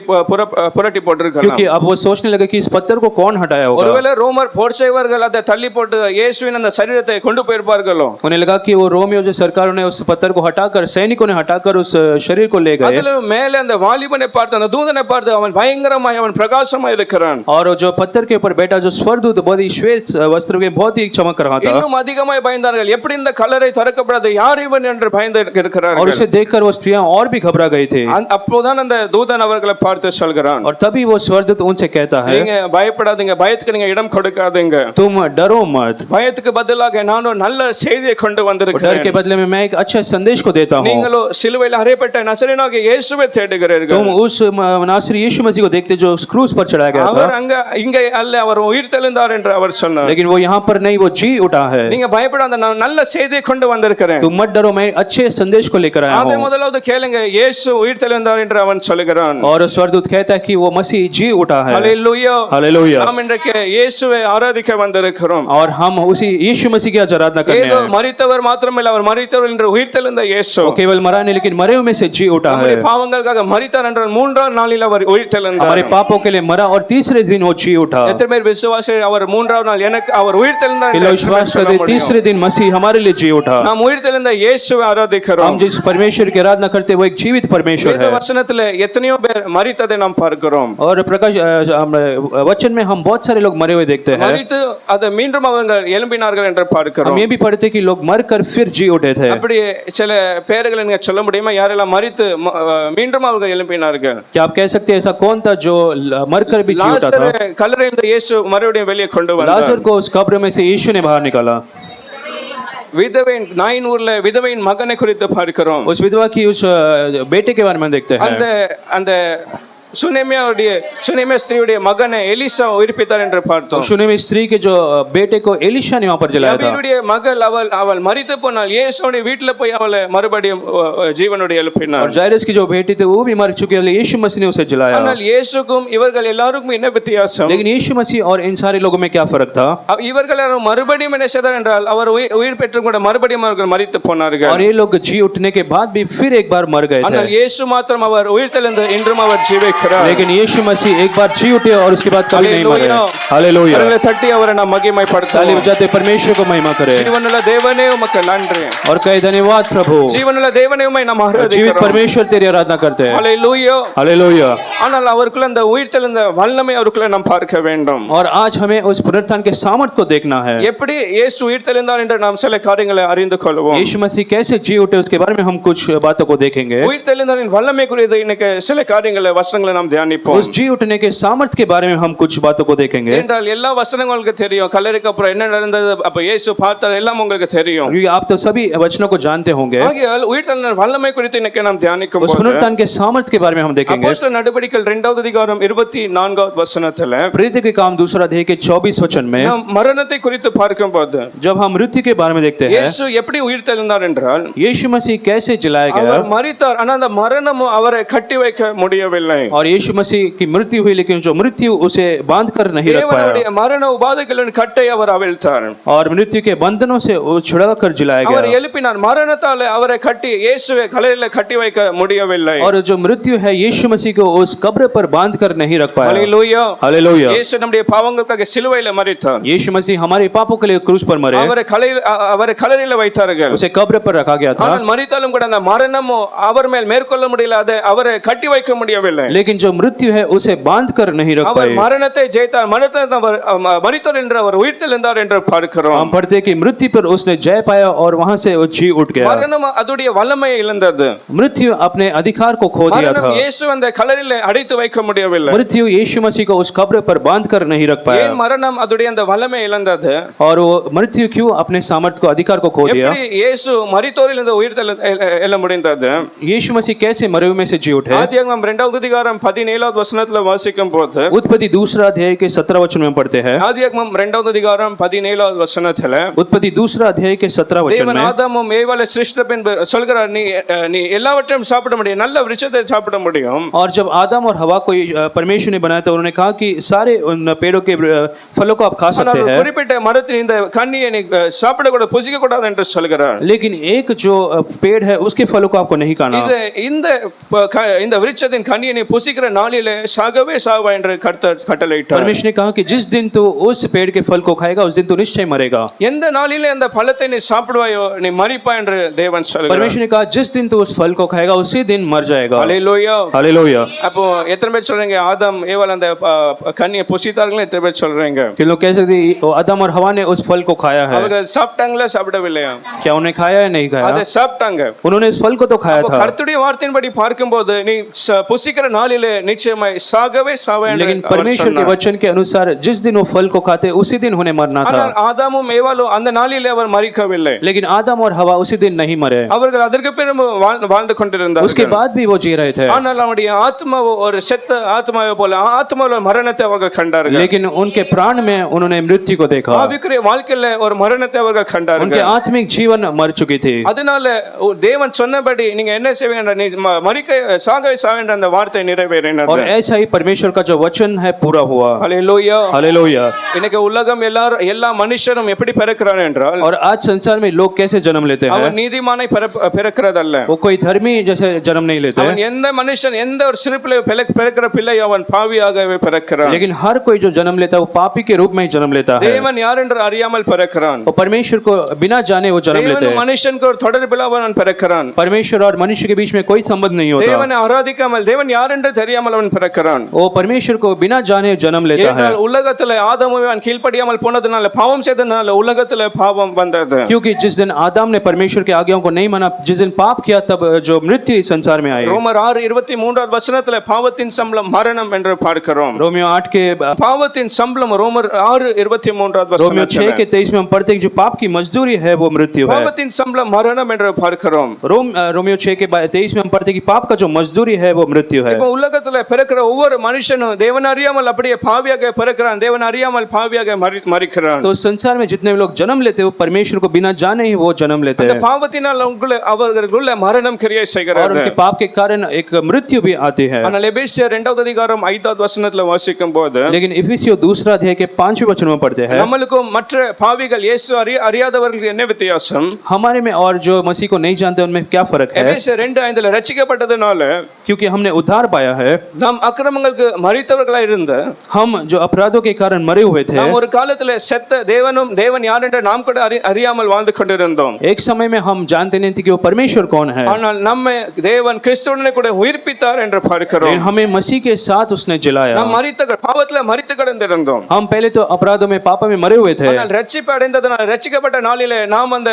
போட்டிருக்காங்க? क्योंकि अब वो सोचने लगे कि इस पत्थर को कौन हटाया होगा। ஒருவேளை ரோமர் போர் செய்வர்கள் அதை தள்ளி போட்டு இயேசுவின் அந்த சரீரத்தை கொண்டு போயிருப்பார்களோ? उन्हें लगा कि वो रोमियो जो सरकारों ने उस पत्थर को हटाकर सैनिकों ने हटाकर उस शरीर को ले गए। அதுல மேலே அந்த வாலிபனை பார்த்து அந்த தூதனை பார்த்து அவன் பயங்கரமாய் அவன் பிரகாசமாய் இருக்கிறான். और जो पत्थर के ऊपर बैठा जो स्वर्गदूत बहुत ही श्वेत वस्त्र में बहुत ही चमक रहा था। இன்னும் அதிகமாய் பயந்தார்கள். எப்படி இந்த கல்லறை திறக்கப்படாது, யார் இவன் என்று பயந்து और இருக்கிறார்கள். उसे देखकर वो स्त्रियां और भी घबरा गई थी। அப்போதான் அந்த தூதன் அவர்களை பார்த்து சொல்கிறான், और तभी वो स्वर्गदूत उनसे कहता है நீங்க பயப்படாதீங்க, பயத்துக்கு நீங்க இடம் கொடுக்காதீங்க. तुम डरो मत। பயத்துக்கு பதிலாக நான் ஒரு நல்ல செய்தியை கொண்டு डर के வந்திருக்கிறேன். बदले में मैं एक अच्छा संदेश को देता हूँ। நீங்களோ சிலுவையில் அறையப்பட்ட நசரேயனாகிய இயேசுவை தேடுகிறீர்கள். तुम उस नासरी यीशु मसीह को देखते जो क्रूस पर चढ़ाया गया அவர் था। இங்க அல்ல, அவர் உயிர் தெழுந்தார் என்று அவர் சொன்னார். लेकिन वो यहाँ पर नहीं, वो जी उठा है। நீங்க பயப்படாத, நான் நல்ல செய்தியை கொண்டு வந்திருக்கிறேன். तुम मत डरो, मैं अच्छे संदेश को लेकर आया அதை हूँ। முதலாவது கேளுங்க, இயேசு உயிர் தெழுந்தார் என்று அவன் சொல்கிறான். और स्वर्गदूत कहता है कि वो मसीह जी उठा है। ஹalleluya. हालेलुया। நாம் இன்றைக்கு இயேசுவை ஆராதிக்க வந்திருக்கிறோம். और हम उसी यीशु मसीह की आज आराधना करने ஏதோ हैं। மரித்தவர் மாத்திரமல்ல, அவர் மரித்தவர் என்று உயிர் தெழுந்த இயேசு. वो केवल मरा नहीं लेकिन मरे हुए में से जी उठा है। நம்முடைய பாவங்களுக்காக மரித்தார் என்றால் 3ஆம் நாளில் அவர் உயிர் தெழுந்தார். हमारे पापों के लिए मरा और तीसरे दिन वो जी उठा। எத்தனை பேர் விசுவாசி அவர் 3ஆம் நாள் எனக்கு அவர் உயிர் தெழுந்தார் कि என்று लोग विश्वास சொல்ல करते முடியும்? तीसरे दिन मसीह हमारे लिए जी उठा। நாம் उயிர் தெழுந்த இயேசுவை ஆராதிக்கிறோம். हम जिस परमेश्वर की आराधना करते हैं वो एक जीवित परमेश्वर வேத है। வசனத்திலே எத்தனையோ பேர் மரித்ததை நாம் பார்க்கிறோம். और प्रकाश वचन में हम बहुत सारे लोग मरे हुए देखते हैं। மரித்து அதை மீண்டும் அவங்க எழும்பினார்கள் என்று பார்க்கிறோம். हम ये भी पढ़ते हैं कि लोग मरकर फिर जी उठे थे। அப்படி சில பேர்களை நீங்க சொல்ல முடியுமா, யாரெல்லாம் மரித்து மீண்டும் அவங்க எழும்பினார்கள்? क्या आप कह सकते हैं ऐसा कौन था जो मरकर भी जी उठा था? லாசர் கல்லறையிலிருந்து இயேசு மறுபடியும் வெளியே கொண்டு வந்தார். लाजर को उस कब्र में से यीशु ने बाहर निकाला। விதவையின் நாயின் ஊர்ல விதவையின் மகனை குறித்து பார்க்கிறோம். उस विधवा की उस बेटे के बारे में देखते हैं। அந்த சுனேமியா ஸ்திரீயுடைய மகனை எலிசா உயிர்ப்பித்தார் என்று பார்த்தோம். सुनेमी स्त्री के जो बेटे को एलिशा ने वहां पर जलाया था। யாபீருடைய மகள் அவள் மரித்து போனால் இயேசுவுடைய வீட்டில் போய் அவளை மறுபடியும் ஜீவனுடைய எழுப்பினார். और जायरस की जो बेटी थी वो भी मर चुकी है, यीशु मसीह ने उसे जलाया। ஆனால் இயேசுக்கும் இவர்கள் எல்லாருக்கும் என்ன வித்தியாசம்? लेकिन यीशु मसीह और इन सारे लोगों में क्या फर्क था? இவர்கள் மறுபடியும் என்ன செய்தார் என்றால் அவர் உயிர் பெற்று கூட மறுபடியும் அவர்கள் மரித்து போனார்கள். और ये लोग जी उठने के बाद भी फिर एक बार मर गए थे। ஆனால் இயேசு மாத்திரம் அவர் உயிர் தெழுந்து இன்றும் அவர் ஜீவிக்கிறார். लेकिन यीशु मसीह एक बार जी उठे और उसके बाद कभी नहीं मरे। हालेलुया। அவர்களை தட்டி அவரை நாம் மகிமைப்படுத்துவோம். ताली बजाते परमेश्वर को महिमा करें ஜீவனுள்ள தேவனே உமக்கு நன்றி. और कहे धन्यवाद प्रभु। ஜீவனுள்ள தேவனே உம்மை நாம் जीवित ஆராதிக்கிறோம். परमेश्वर तेरी आराधना करते हैं। ஹalleluya. हालेलुया। ஆனால் அவருக்குள்ள அந்த உயிர் தெழுந்த வல்லமை அவருக்குள்ள நாம் பார்க்க வேண்டும். और आज हमें उस पुनरुत्थान के सामर्थ्य को देखना है। எப்படி இயேசு உயிர் தெழுந்தார் என்று நாம் சில காரியங்களை அறிந்து கொள்வோம். यीशु मसीह कैसे जी उठे उसके बारे में हम कुछ बातों को देखेंगे। உயிர் தெழுந்ததின் வல்லமை குறித்து இன்னைக்கு சில காரியங்களை வசனங்களை நாம் தியானிப்போம். उस जी उठने के सामर्थ्य के बारे में हम कुछ बातों को देखेंगे। என்றால் எல்லா வசனங்களுக்கு தெரியும், கல்லறைக்கு அப்புறம் என்ன நடந்தது, அப்ப இயேசு பார்த்தார், எல்லாம் உங்களுக்கு தெரியும். क्योंकि आप तो सभी वचनों को जानते होंगे। ஆகையால் உயிர் தெழுந்த வல்லமை குறித்து இன்னைக்கு நாம் தியானிக்கும் उस போது पुनरुत्थान के सामर्थ्य के बारे में हम देखेंगे। அப்போஸ்தலர் நடபடிகள் 2வது அதிகாரம் 24வது வசனத்துல प्रेरित के काम 2 अध्याय के 24 वचन में நாம் மரணத்தை குறித்து பார்க்கும்போது जब हम मृत्यु के बारे में देखते हैं, இயேசு எப்படி உயிர் தெழுந்தார் என்றால் यीशु मसीह कैसे जलाया गया அவர் மரித்தார், ஆனால் அந்த மரணம் அவரை கட்டி வைக்க முடியவில்லை. और यीशु मसीह की मृत्यु हुई, लेकिन जो मृत्यु उसे बांध कर नहीं रख पाया தேவனுடைய மரண உபாதைகளின் கட்டை அவர் அவிழ்த்தார். और मृत्यु के बंधनों से वो छुड़ा कर जिलाया அவர் गया। எழுப்பினார். மரணத்தாலே அவரை கட்டி இயேசுவை கல்லறையில கட்டி வைக்க முடியவில்லை. और जो मृत्यु है यीशु मसीह को उस कब्र पर बांध कर नहीं रख पाया। ஹல்லேலூயா. हालेलुया। இயேசு நம்முடைய பாவங்களுக்காக சிலுவையில மரித்தார். यीशु मसीह हमारे पापों के लिए क्रूस पर मरे, அவரை கல்லறையில வைத்தார்கள். उसे कब्र पर रखा गया था। ஆனால் மரித்தாலும் கூட அந்த மரணமோ அவர் மேல் மேற்கொள்ள முடியல, அதை அவரை கட்டி வைக்க முடியவில்லை. लेकिन जो मृत्यु है उसे बांध कर नहीं रख அவர் पाए। மரணத்தை ஜெயித்தார். மரணத்தை அவர் மரித்தார் என்று அவர் உயிர்த்தெழுந்தார் என்று பார்க்கிறோம். हम पढ़ते हैं कि मृत्यु पर उसने जय पाया और वहां से वो जी उठ गया। மரணம் அதுடைய வல்லமையை இழந்தது. मृत्यु अपने अधिकार को खो दिया था। மரணம் இயேசு அந்த கல்லறையில அடைத்து வைக்க முடியவில்லை. मृत्यु यीशु मसीह को उस कब्र पर बांध कर नहीं रख पाया। ஏன் மரணம் அதுடைய அந்த வல்லமையை இழந்தது? और वो मृत्यु क्यों अपने सामर्थ्य को अधिकार को खो दिया? எப்படி இயேசு மரித்தோரிலிருந்து உயிர்த்தெழ முடிந்தது? यीशु मसीह कैसे मरे हुए में से जी उठे? ஆதியாகமம் 2வது அதிகாரம் 17வது வசனத்துல வாசிக்கும் போது, उत्पत्ति 2 अध्याय के 17 वचन में पढ़ते हैं। ஆதியாகமம் 2வது அதிகாரம் 17வது வசனத்துல उत्पत्ति 2 अध्याय के 17 वचन தேவன் में ஆதாமும் ஏவாளை சிருஷ்டித்த பின்பு சொல்கிறார், நீ எல்லாவற்றையும் சாப்பிட முடியும், நல்ல விருட்சத்தை சாப்பிட முடியும். और जब आदम और हवा को परमेश्वर ने बनाया तो उन्होंने कहा कि सारे उन पेड़ों के फलों को आप खा सकते हैं, குறிப்பிட்ட மரத்தில் இந்த கனியை நீ சாப்பிடக்கூடாது, புசிக்க கூடாது என்று சொல்கிறார். लेकिन एक जो पेड़ है उसके फलों को आपको नहीं खाना। இந்த விருட்சத்தின் கனியை நீ புசிக்கிற நாளிலே சாகவே சாவா என்று கர்த்தர் கட்டளையிட்டார். परमेश्वर ने कहा कि जिस दिन तू उस पेड़ के फल को खाएगा उस दिन तू निश्चय मरेगा। எந்த நாளிலே அந்த பழத்தை நீ சாப்பிடுவாயோ நீ மரிப்பாய் என்று தேவன் சொல்கிறார். परमेश्वर ने कहा जिस दिन तू उस फल को खाएगा उसी दिन मर जाएगा। ஹல்லேலூயா. हालेलुया। அப்போ எத்தனை பேர் சொல்றீங்க ஆதாம் ஏவாள் அந்த கனியை புசித்தார்கள்? எத்தனை பேர் சொல்றீங்க? कि लोग कह सकते हैं आदम और हवा ने उस फल को खाया है। அவர்கள் சாப்பிட்டாங்களா சாப்பிடவில்லையா? क्या उन्हें खाया है? नहीं खाया। அதை சாப்பிட்டாங்க. उन्होंने इस फल को तो खाया था। கர்த்தருடைய வார்த்தையின்படி பார்க்கும்போது நீ புசிக்கிற நாளிலே நிச்சயமாய் சாகவே சாவே என்று लेकिन परमेश्वर के वचन के अनुसार जिस दिन वो फल को खाते उसी दिन उन्हें मरना था। ஆனால் ஆதாமும் ஏவாளும் அந்த நாளிலே அவர் மரிக்கவில்லை. लेकिन आदम और हवा उसी दिन नहीं मरे, அவர்கள் அதற்கு பிறகு வாழ்ந்து கொண்டிருந்தார்கள். उसके बाद भी वो जी रहे थे। ஆனால் அவருடைய ஆத்மாவோ ஒரு செத்த ஆத்மாவை போல ஆத்மாவுல மரணத்தை அவர்கள் கண்டார்கள். लेकिन उनके प्राण में उन्होंने मृत्यु को देखा। ஆவிக்குரிய வாழ்க்கையில ஒரு மரணத்தை அவர்கள் கண்டார்கள். उनके आत्मिक जीवन मर चुकी थी। அதனால தேவன் சொன்னபடி நீங்க என்ன செய்வீங்க, நீ மரிக்க சாகவே சாவேன்ற அந்த வார்த்தை நிறைவேறினது. और ऐसा ही परमेश्वर का जो वचन है पूरा हुआ। ஹல்லேலூயா. हालेलुया। இன்னைக்கு உலகம் எல்லா மனுஷரும் எப்படி பிறக்கிறான் என்றால், और आज संसार में लोग कैसे जन्म लेते हैं? அவன் நீதிமானை பிறக்கிறதல்ல. वो कोई धर्मी जैसे जन्म नहीं लेते। அவன் எந்த மனுஷன் எந்த ஒரு சிறு பிள்ளை பிறக்கிற பிள்ளை அவன் பாவியாகவே பிறக்கிறான். लेकिन हर कोई जो जन्म लेता है वो पापी के रूप में ही जन्म लेता है। தேவன் யார் என்று அறியாமல் பிறக்கிறான். वो परमेश्वर को बिना जाने वो जन्म लेते हैं। மனுஷனுக்கு ஒரு தொடர்பில் அவன் பிறக்கிறான். परमेश्वर और मनुष्य के बीच में कोई संबंध नहीं होता। தேவனை ஆராதிக்காமல் தேவன் யார் என்று தெரியாமல் அவன் பிறக்கிறான். वो परमेश्वर को बिना जाने जन्म लेता है। உலகத்துல ஆதாமும் அவன் கீழ்ப்படியாமல் போனதுனால பாவம் செய்ததனால உலகத்துல பாவம் வந்தது. क्योंकि जिस दिन आदम ने परमेश्वर के आज्ञाओं को नहीं माना, जिस दिन पाप किया, तब जो मृत्यु इस संसार में आई। ரோமர் 6:23 வசனத்துல பாவத்தின் சம்பளம் மரணம் என்று பார்க்கிறோம். रोमियो 8 के பாவத்தின் சம்பளம் ரோமர் 6:23 रोमियो 6 के 23 में हम पढ़ते हैं जो पाप की मजदूरी है वो मृत्यु है। பாவத்தின் சம்பளம் மரணம் என்று பார்க்கிறோம். रोमियो 6 के 23 में हम पढ़ते हैं कि पाप का जो मजदूरी है वो मृत्यु है। இப்போ உலகத்துல பிறக்கிற ஒவ்வொரு மனுஷனும் தேவன் அறியாமல் அப்படியே பாவியாக பிறக்கிறான், தேவன் அறியாமல் பாவியாக மரிக்கிறான். तो संसार में जितने लोग जन्म लेते हैं वो परमेश्वर को बिना जाने ही वो जन्म लेते அந்த हैं। பாவத்தினால் அவர்களுக்குள்ள மரணம் கிரியை और செய்கிறது. उनके पाप के कारण एक मृत्यु भी आती है। ஆனால் எபேசியர் 2வது அதிகாரம் 5வது வசனத்துல வாசிக்கும் போது, लेकिन इफिसियों 2 अध्याय के 5वें वचन में पढ़ते हैं, நம்மளுக்கும் மற்ற பாவிகள் இயேசு அறியாதவர்களுக்கு என்ன வித்தியாசம்? हमारे में और जो मसीह को नहीं जानते उनमें क्या फर्क है? எபேசியர் 2:5 ரட்சிக்கப்பட்டதனால क्योंकि हमने उद्धार पाया है, நாம் அக்கிரமங்களுக்கு மரித்தவர்களாய் இருந்த हम जो अपराधों के कारण मरे हुए थे, நாம் ஒரு காலத்துல செத்த தேவன் யார் என்று நாம் கூட அறியாமல் வாழ்ந்து கொண்டிருந்தோம். एक समय में हम जानते नहीं थे कि वो परमेश्वर कौन है। ஆனால் நம்மை தேவன் கிறிஸ்துவுடனே கூட உயிர்ப்பித்தார் என்று பார்க்கிறோம். लेकिन हमें मसीह के साथ उसने जिलाया। நாம் பாவத்துல மரித்து கிடந்திருந்தோம். हम पहले तो अपराधों में पाप में मरे हुए थे, ஆனால் ரட்சிப்பு அடைந்ததனால் ரட்சிக்கப்பட்ட நாளிலே நாம் அந்த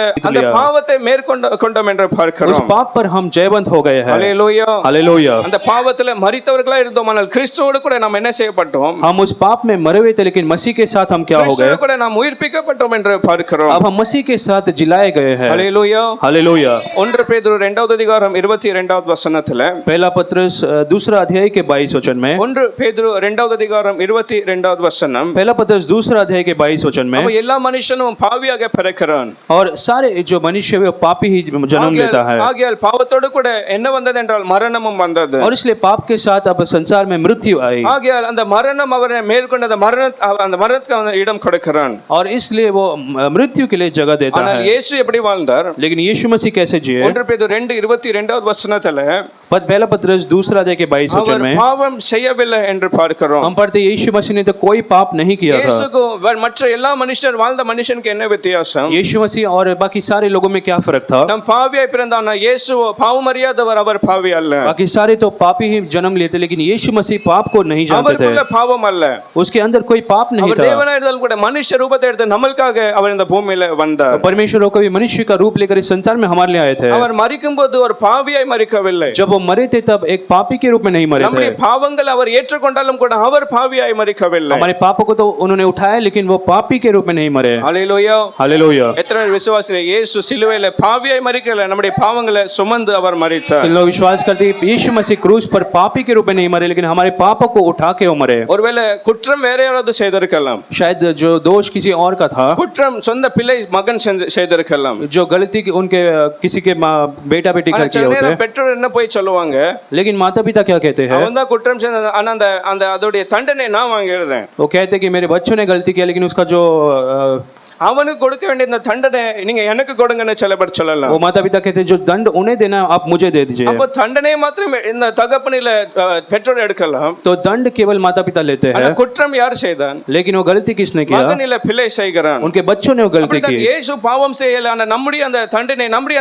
பாவத்தை மேற்கொண்டோம் என்று उस பார்க்கிறோம். पाप पर हम जयवंत हो गए हैं। ஹல்லேலூயா. हालेलुया। அந்த பாவத்துல மரித்தவர்களா இருந்தோம், ஆனால் கிறிஸ்துவோடு கூட நாம் என்ன செய்யப்பட்டோம்? हम उस पाप में मरे हुए थे, लेकिन मसीह के साथ हम क्या हो गए? கிறிஸ்துவோடு கூட நாம் உயிர்ப்பிக்கப்பட்டோம் என்று பார்க்கிறோம். अब हम मसीह के साथ जिलाए गए हैं। ஹல்லேலூயா. हालेलुया। 1 பேதுரு 2வது அதிகாரம் 22வது வசனத்துல, पहला पत्रस 2 अध्याय के 22 वचन में, 1 பேதுரு 2வது அதிகாரம் 22வது வசனம், पहला पत्रस 2 अध्याय के 22 वचन में, எல்லா மனுஷனும் பாவியாக பிறக்கிறான். और सारे जो मनुष्य है वो पापी ही जन्म लेता है, ஆகையால் பாவத்தோடு கூட என்ன வந்தது என்றால் மரணமும் வந்தது. और इसलिए पाप के के साथ अब संसार में मृत्यु आई ஆகையால் அந்த மரணம் அவரை மேற்கொண்ட அந்த மரணத்துக்கு அவன் இடம் கொடுக்கிறான். और इसलिए वो मृत्यु के लिए जगह देता ஆனால் है. இயேசு எப்படி வாழ்ந்தார்? लेकिन यीशु मसीह कैसे जिए? 1 பேதுரு 2:22 வசனத்துல पहला पत्रस 2 अध्याय के 22 वचन அவர் में பாவம் செய்யவில்லை என்று பார்க்கிறோம். हम पढ़ते हैं यीशु मसीह ने तो कोई पाप नहीं किया था. இயேசுக்கு மற்ற எல்லா மனுஷர் வாழ்ந்த மனுஷனுக்கு என்ன வித்தியாசம்? यीशु मसीह और बाकी सारे लोगों में क्या फर्क था? நம் பாவியாய் பிறந்தான இயேசு பாவம் அறியாதவர், அவர் பாவி அல்ல. बाकी सारे तो पापी ही जन्म लेते, लेकिन यीशु मसीह पाप को नहीं जानते थे. அவருக்குள்ள பாவம் அல்ல. उसके अंदर कोई पाप नहीं அவர் था. தேவனாய் இருந்தாலும் கூட மனுஷ ரூபத்தை எடுத்து நமக்காக அவர் இந்த பூமியில வந்தார். परमेश्वर को भी मनुष्य का रूप लेकर इस संसार में हमारे लिए आए थे. அவர் மரிக்கும்போது ஒரு பாவியாய் மரிக்கவில்லை. जब वो मरे थे तब एक पापी के रूप में नहीं मरे थे. நம்முடைய பாவங்கள் அவர் ஏற்றுக்கொண்டாலும் கூட அவர் பாவியாய் மரிக்கவில்லை. हमारे पापों को तो उन्होंने उठाया, लेकिन वो पापी के रूप में नहीं मरे. ஹல்லேலூயா. हालेलुया. எத்தனை விசுவாசிகள் இயேசு சிலுவையில பாவியாய் மரிக்கல, நம்முடைய பாவங்களை சுமந்து அவர் மரித்தார். लोग विश्वास करते हैं यीशु मसीह क्रूस पर पापी के रूप में नहीं मरे, लेकिन हमारे पापों को उठा के वो मरे. ஒருவேளை குற்றம் வேற யாராவது செய்திருக்கலாம். शायद जो दोष किसी और का था, குற்றம் சொந்த பிள்ளை மகன் செய்திருக்கலாம். जो गलती उनके किसी के बेटा बेटी ஆனா कर சில किए होते நேரம் हैं. பெற்றோர் என்ன போய் சொல்லுவாங்க, लेकिन माता पिता क्या कहते हैं? அவன் தான் குற்றம் செஞ்ச, ஆனா அந்த அதோடைய தண்டனை நான் வாங்கிடுறேன். वो कहते हैं कि मेरे बच्चों ने गलती किया, लेकिन उसका जो அவனுக்கு கொடுக்க வேண்டிய இந்த தண்டனை நீங்க எனக்கு கொடுங்கன்னு சில பேர் சொல்லலாம். वो माता पिता कहते हैं जो दंड उन्हें देना आप मुझे दे दीजिए. அப்ப தண்டனை மாத்திரம் இந்த தகப்பனில பெற்றோர் எடுக்கலாம். तो दंड केवल माता पिता लेते ஆனா हैं, குற்றம் யார் செய்தான்? लेकिन वो गलती किसने किया? மகனில பிள்ளை செய்கிறான். उनके बच्चों ने वो गलती அப்படிதான் की. இயேசு பாவம் செய்யல, ஆனா நம்முடைய அந்த தண்டனை, நம்முடைய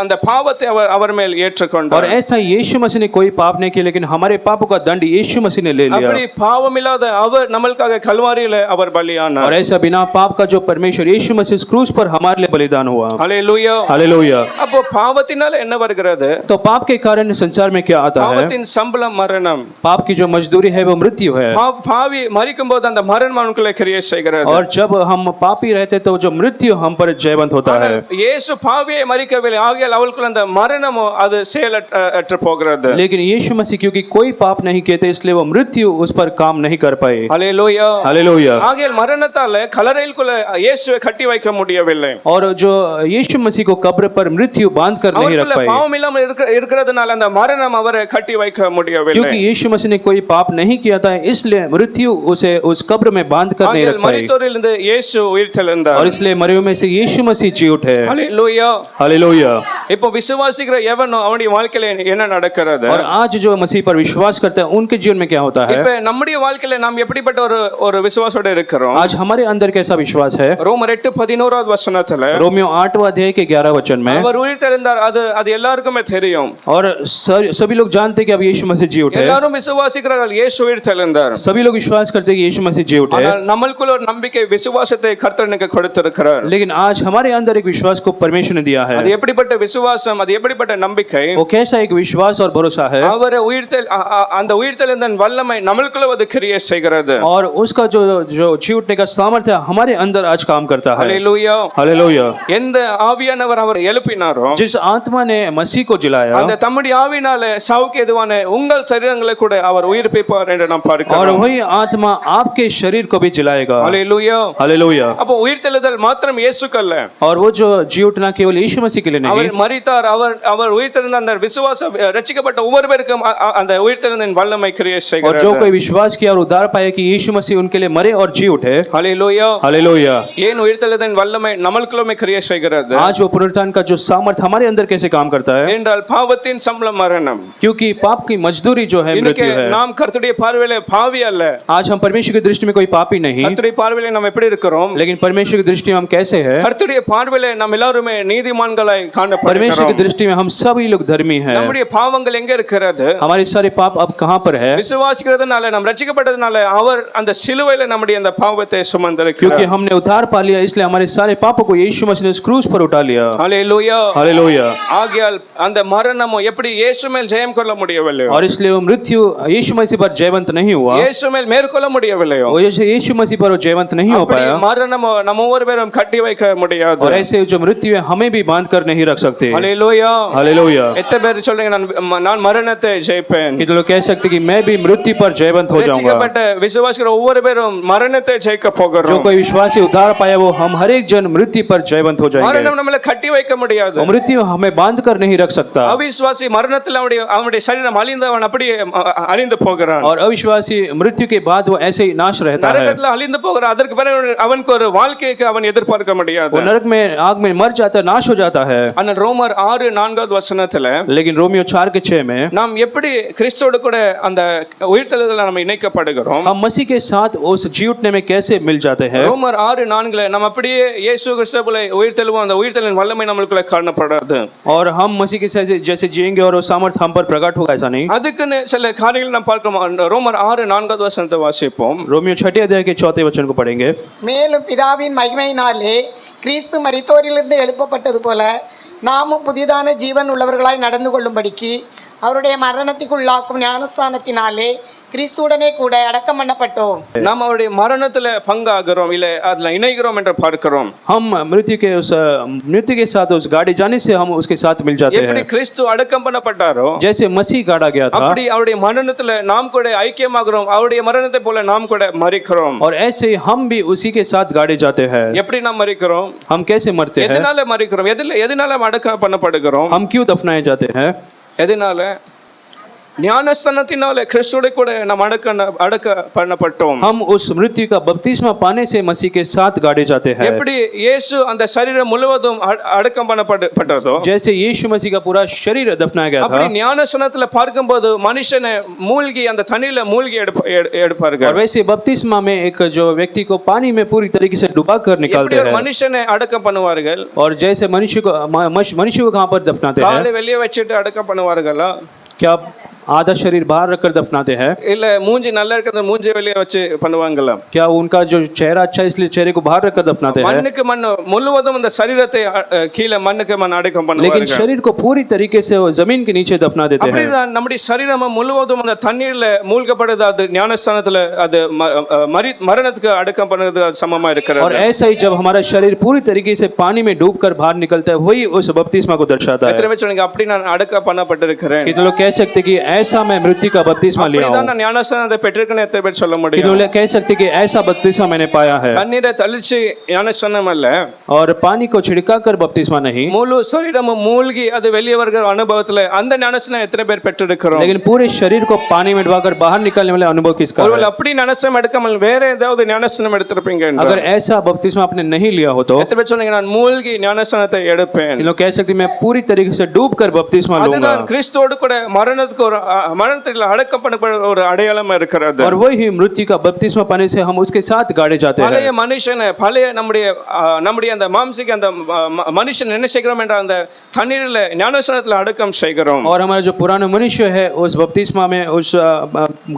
அந்த பாவத்தை அவர் மேல் और ஏற்றுக்கொண்டார். ऐसा यीशु मसीह ने कोई पाप नहीं किया, लेकिन हमारे पापों का दंड यीशु मसीह ने ले लिया. அப்படி பாவம் இல்லாத அவர் நம்மளுக்காக கல்வாரியில அவர் பலியானார். और ऐसा बिना पाप का जो परमेश्वर यीशु मसीह क्रूस पर हमारे लिए बलिदान हुआ. ஹல்லேலூயா. हालेलुया. அப்போ பாவத்தினால என்ன வருகிறது? तो पाप के कारण संसार में क्या आता है? பாவத்தின் சம்பளம் மரணம். पाप की जो मजदूरी है वो मृत्यु है. பாவி மரிக்கும்போது அந்த மரணம் அவனுக்குள்ள கிரியை செய்கிறது. और जब हम पापी रहते तो जो मृत्यु हम पर जयवंत होता है. இயேசு பாவியை மரிக்கவில்லை, ஆகையால் அவளுக்குள்ள அந்த மரணமோ அது செயலற்று போகிறது. लेकिन यीशु मसीह क्योंकि कोई पाप नहीं किए थे, इसलिए वो मृत्यु उस पर काम नहीं कर पाई. ஹல்லேலூயா. हालेलुया. ஆகையால் மரணத்தால கல்லறைக்குள்ள இயேசுவை கட்டி வைக்க முடியவில்லை. और जो यीशु मसीह को कब्र पर मृत्यु बांध कर नहीं रख அவருக்குள்ள पाई, பாவம் இல்லாமல் இருக்கிறதுனால அந்த மரணம் அவரை கட்டி வைக்க முடியவில்லை. क्योंकि यीशु मसीह ने कोई पाप नहीं किया था, इसलिए मृत्यु उसे उस कब्र में बांध कर नहीं रख पाई. மரித்தோரிலிருந்து இயேசு உயிர்த்தெழுந்தார். और इसलिए मरे में से यीशु मसीह जी उठे. ஹல்லேலூயா. हालेलुया. இப்போ விசுவாசிக்கிற எவனோ அவனுடைய வாழ்க்கையில என்ன நடக்கிறது? और आज जो मसीह पर विश्वास करते हैं उनके जीवन में क्या होता है? இப்ப நம்முடைய வாழ்க்கையில நாம் எப்படிப்பட்ட ஒரு விசுவாசத்தோட இருக்கிறோம்? आज हमारे अंदर कैसा विश्वास है? ரோமர் 8:11 வசனத்துல रोमियो 8वां अध्याय के 11 वचन में, அவர் உயிர்த்தெழுந்தார், அது எல்லாருக்குமே தெரியும். और सभी लोग जानते हैं कि अब यीशु मसीह जी उठे. எல்லாரும் விசுவாசிக்கிறார்கள் இயேசு உயிர்த்தெழுந்தார். सभी लोग विश्वास करते हैं कि यीशु मसीह जी उठे. ஆனால் நம்மளுக்குள்ள ஒரு நம்பிக்கை, விசுவாசத்தை கர்த்தர் எனக்கு கொடுத்திருக்கிறார். लेकिन आज हमारे अंदर एक विश्वास को परमेश्वर ने दिया है. அது எப்படிப்பட்ட விசுவாசம், அது எப்படிப்பட்ட நம்பிக்கை? वो कैसा एक विश्वास और भरोसा है? அவர் அந்த உயிர்த்தெழுந்ததன் வல்லமை நம்மளுக்குள்ள வந்து கிரியை செய்கிறது. और उसका जो जी उठने का सामर्थ्य हमारे अंदर आज काम करता है. ஹல்லேலூயா. हालेलुया. எந்த ஆவியானவர் அவர் எழுப்பினாரோ, जिस आत्मा ने मसीह को जिलाया, அந்த தம்முடைய ஆவியினால சாவுக்கு எதுவான உங்கள் சரீரங்களை கூட அவர் உயிர்ப்பிப்பார் என்று நாம் और பார்க்கிறோம். वही आत्मा आपके शरीर को भी जिलाएगा. ஹல்லேலூயா. हालेलुया. அப்போ உயிர்த்தெழுதல் மாத்திரம் இயேசுக்கல்ல, और वो जो जी उठना केवल यीशु मसीह के लिए அவர் नहीं, மரித்தார், அவர் உயிர்த்தெழுந்த அந்த விசுவாசம் ரட்சிக்கப்பட்ட ஒவ்வொருவருக்கும் அந்த உயிர்த்தெழுந்தின் வல்லமை கிரியை और செய்கிறது. जो कोई विश्वास किया और उद्धार पाया कि यीशु मसीह उनके लिए मरे और जी उठे. ஹல்லேலூயா. हालेलुया. ஏன் உயிர்த்தெழுந்தின் வல்லமை நம்மளுக்குள்ளே கிரியை செய்கிறது? आज वो पुनरुत्थान का जो सामर्थ हमारे अंदर कैसे काम करता है? என்றால் பாவத்தின் சம்பளம் மரணம். क्योंकि पाप की मजदूरी जो है இன்னைக்கு मृत्यु है. நாம் கர்த்தருடைய பார்வையில பாவி அல்ல. आज हम परमेश्वर की दृष्टि में कोई पापी नहीं, கர்த்தருடைய பார்வையில நாம் எப்படி இருக்கிறோம்? लेकिन परमेश्वर की दृष्टि में हम कैसे हैं? கர்த்தருடைய பார்வையில நாம் எல்லாருமே நீதிமான்களாய் परमेश्वर காணப்படுகிறோம். की दृष्टि में हम सभी लोग धर्मी हैं. நம்முடைய பாவங்கள் எங்க இருக்கிறது? हमारे सारे पाप अब कहाँ पर है? விசுவாசிக்கிறதுனால, நாம் ரட்சிக்கப்பட்டதுனால அவர் அந்த சிலுவையில நம்முடைய அந்த பாவத்தை சுமந்திருக்கிறார். क्योंकि हमने उद्धार पा लिया, इसलिए हमारे सारे पापों को यीशु मसीह ने क्रूस पर उठा लिया. ஹல்லேலூயா. हालेलुया. ஆகையால் அந்த மரணமோ எப்படி இயேசு மேல் ஜெயம் கொள்ள முடியவில்லையோ, और इसलिए वो मृत्यु यीशु मसीह पर जयवंत नहीं हुआ. இயேசு மேல் மேற்கொள்ள முடியவில்லையோ, वो यीशु मसीह पर वो जयवंत नहीं हो அப்படி पाया. மரணமோ நம்ம ஒவ்வொருவரும் கட்டி வைக்க முடியாது. और ऐसे जो मृत्यु है हमें भी बांध कर नहीं रख सकते. ஹல்லேலூயா. हालेलुया. எத்தனை பேர் சொல்றீங்க நான் மரணத்தை ஜெயிப்பேன்? कितने लोग कह सकते कि मैं भी मृत्यु पर जयवंत हो जाऊंगा. ரட்சிக்கப்பட்ட விசுவாசிக்கிற ஒவ்வொரு பேரும் மரணத்தை ஜெயிக்க जो போகிறோம். कोई विश्वासी उद्धार पाया वो हम हर एक जन मृत्यु पर जयवंत हो जाएंगे। மரணம் நம்மளை கட்டி வைக்க முடியாது. और मृत्यु हमें बांध कर नहीं रख सकता। அவிசுவாசி மரணத்தில் அவனுடைய சரீரம் அழிந்தவன் அப்படியே அழிந்து போகிறான். और अविश्वासी मृत्यु के बाद वो ऐसे ही नाश रहता है। நரகத்தில் அழிந்து போகிறான். அதற்கு பிறகு அவனுக்கு ஒரு வாழ்க்கைக்கு அவன் எதிர்பார்க்க முடியாது. वो नरक में आग में मर जाता, नाश हो जाता है। ஆனால் ரோமர் 6:4 வசனத்துல लेकिन रोमियो 4:6 में நாம் எப்படி கிறிஸ்துவோடு கூட அந்த உயிர்த்தெழுதலில் நம்ம இணைக்கப்படுகிறோம்? हम मसीह के साथ उस जी उठने में कैसे मिल जाते हैं? ரோமர் 6:4 நம்ம அப்படியே இயேசு கிறிஸ்துவுல உயிர்த்தெழுவோம். அந்த உயிர்த்தெழுதலின் வல்லமை நமக்குள்ள காணப்படாது. और हम मसीह के साथ जैसे जिएंगे और वो सामर्थ हम पर प्रकट होगा, ऐसा नहीं। அதுக்குன்னு சில காரியங்கள் நாம் பார்க்கிறோம். ரோமர் 6:4 வசனத்தை வாசிப்போம். रोमियो 6 अध्याय के 4 वचन को पढ़ेंगे। மேலும் பிதாவின் மகிமையினாலே கிறிஸ்து மரித்தோரிலிருந்து எழுப்பப்பட்டது போல நாமும் புதிதான ஜீவன் உள்ளவர்களாய் நடந்து கொள்ளும்படிக்கு அவருடைய மரணத்துக்குள்ளாக்கும் ஞானஸ்தானத்தினாலே கிறிஸ்துவுடனே கூட அடக்கம் பண்ணப்பட்டோம். நாம் அவருடைய மரணத்துல பங்காகிறோம், இல்ல அதுல இணைகிறோம் என்று பார்க்கிறோம். हम मृत्यु के साथ उस गाड़ी जाने से हम उसके साथ मिल जाते எப்படி हैं। கிறிஸ்து அடக்கம் பண்ணப்பட்டாரோ जैसे मसीह गाड़ा गया था, அப்படி அவருடைய மரணத்துல நாம் கூட ஐக்கியமாகிறோம். அவருடைய மரணத்தை போல நாம் கூட மரிக்கிறோம். और ऐसे ही हम भी उसी के साथ गाड़े जाते हैं। எப்படி நாம் மரிக்கிறோம்? हम कैसे मरते हैं? எதனால மரிக்கிறோம்? எதனால அடக்கம் பண்ணப்படுகிறோம்? हम क्यों दफनाए जाते हैं? எதனால? ஞானஸ்தானத்தினாலே கிறிஸ்துவோடு கூட நாம் அடக்க பண்ணப்பட்டோம். हम उस मृत्यु का बपतिस्मा पाने से मसीह के साथ गाड़े जाते हैं। எப்படி இயேசு அந்த சரீரம் முழுவதும் அடக்கம் பண்ணப்பட்டதோ, जैसे यीशु मसीह का पूरा शरीर दफनाया गया அப்படி था, ஞானஸ்தானத்துல பார்க்கும்போது மனுஷனை மூழ்கி அந்த தண்ணியில மூழ்கி எடுப்பார்கள். और वैसे बपतिस्मा में एक जो व्यक्ति को पानी में पूरी तरीके से डुबा कर निकालते ஒரு हैं। மனுஷனை அடக்கம் பண்ணுவார்கள். और जैसे मनुष्य को कहाँ पर दफनाते हैं? காலை வெளியே வச்சுட்டு அடக்கம் பண்ணுவார்களா? क्या आधा शरीर बाहर रखकर दफनाते हैं? இல்ல மூஞ்சி நல்லா இருக்கிறத மூஞ்சி வெளியே வச்சு பண்ணுவாங்களா? क्या उनका जो चेहरा अच्छा इसलिए चेहरे को बाहर रखकर दफनाते हैं? மண்ணுக்கு மண் முழுவதும் அந்த சரீரத்தை கீழே மண்ணுக்கு மண் அடக்கம் लेकिन பண்ணுவார்கள். शरीर को पूरी तरीके से वो जमीन के नीचे दफना देते हैं। அப்படிதான் நம்முடைய சரீரம் முழுவதும் அந்த தண்ணீர்ல மூழ்கப்படுது. அது ஞானஸ்தானத்துல அது மரணத்துக்கு அடக்கம் பண்ணது சமமா और இருக்கிறது. ऐसा ही जब हमारा शरीर पूरी तरीके से पानी में डूबकर बाहर निकलता है, वही उस बपतिस्मा को दर्शाता है। எத்தனை பேர் சொல்லுங்க அப்படி நான் அடக்கம் பண்ணப்பட்டிருக்கிறேன்? कितने लोग कह सकते कि ऐसा मैं मृत्यु का बपतिस्मा लिया அப்படிதான் हूं? நான் ஞானஸ்தானத்தை பெற்றிருக்கேன்னு எத்தனை பேர் சொல்ல कितने முடியும்? लोग कह सकते कि ऐसा बपतिस्मा मैंने पाया है? தண்ணீரை தளிச்சு ஞானஸ்தானம் அல்ல, और पानी को छिड़का कर बपतिस्मा नहीं, முழு சரீரமும் மூழ்கி அது வெளியே வருகிற அனுபவத்துல அந்த ஞானஸ்தானம் எத்தனை பேர் பெற்றிருக்கிறோம்? लेकिन पूरे शरीर को पानी में डुबाकर बाहर निकलने वाले अनुभव किसका ஒருவேளை है? அப்படி ஞானஸ்தானம் எடுக்காமல் வேற ஏதாவது ஞானஸ்தானம் எடுத்திருப்பீங்க என்றால், अगर ऐसा बपतिस्मा आपने नहीं लिया हो तो எத்தனை பேர் சொன்னீங்க நான் மூழ்கி ஞானஸ்தானத்தை எடுப்பேன்? कितने लोग कह सकते मैं पूरी तरीके से डूब कर बपतिस्मा लूंगा? அதுதான் கிறிஸ்துவோடு கூட மரணத்துக்கு ஒரு மரணத்தில் அடக்கம் பண்ணப்பட்ட ஒரு அடையாளமா இருக்கிறது. और वही मृत्यु का बपतिस्मा पाने से हम उसके साथ गाड़े जाते हैं। பழைய மனுஷனை பழைய நம்முடைய அந்த மாம்சிக அந்த மனுஷன் என்ன செய்கிறோம் என்ற அந்த தண்ணீரில் ஞானஸ்தானத்தில் அடக்கம் செய்கிறோம். और हमारा जो पुराना मनुष्य है उस बपतिस्मा में उस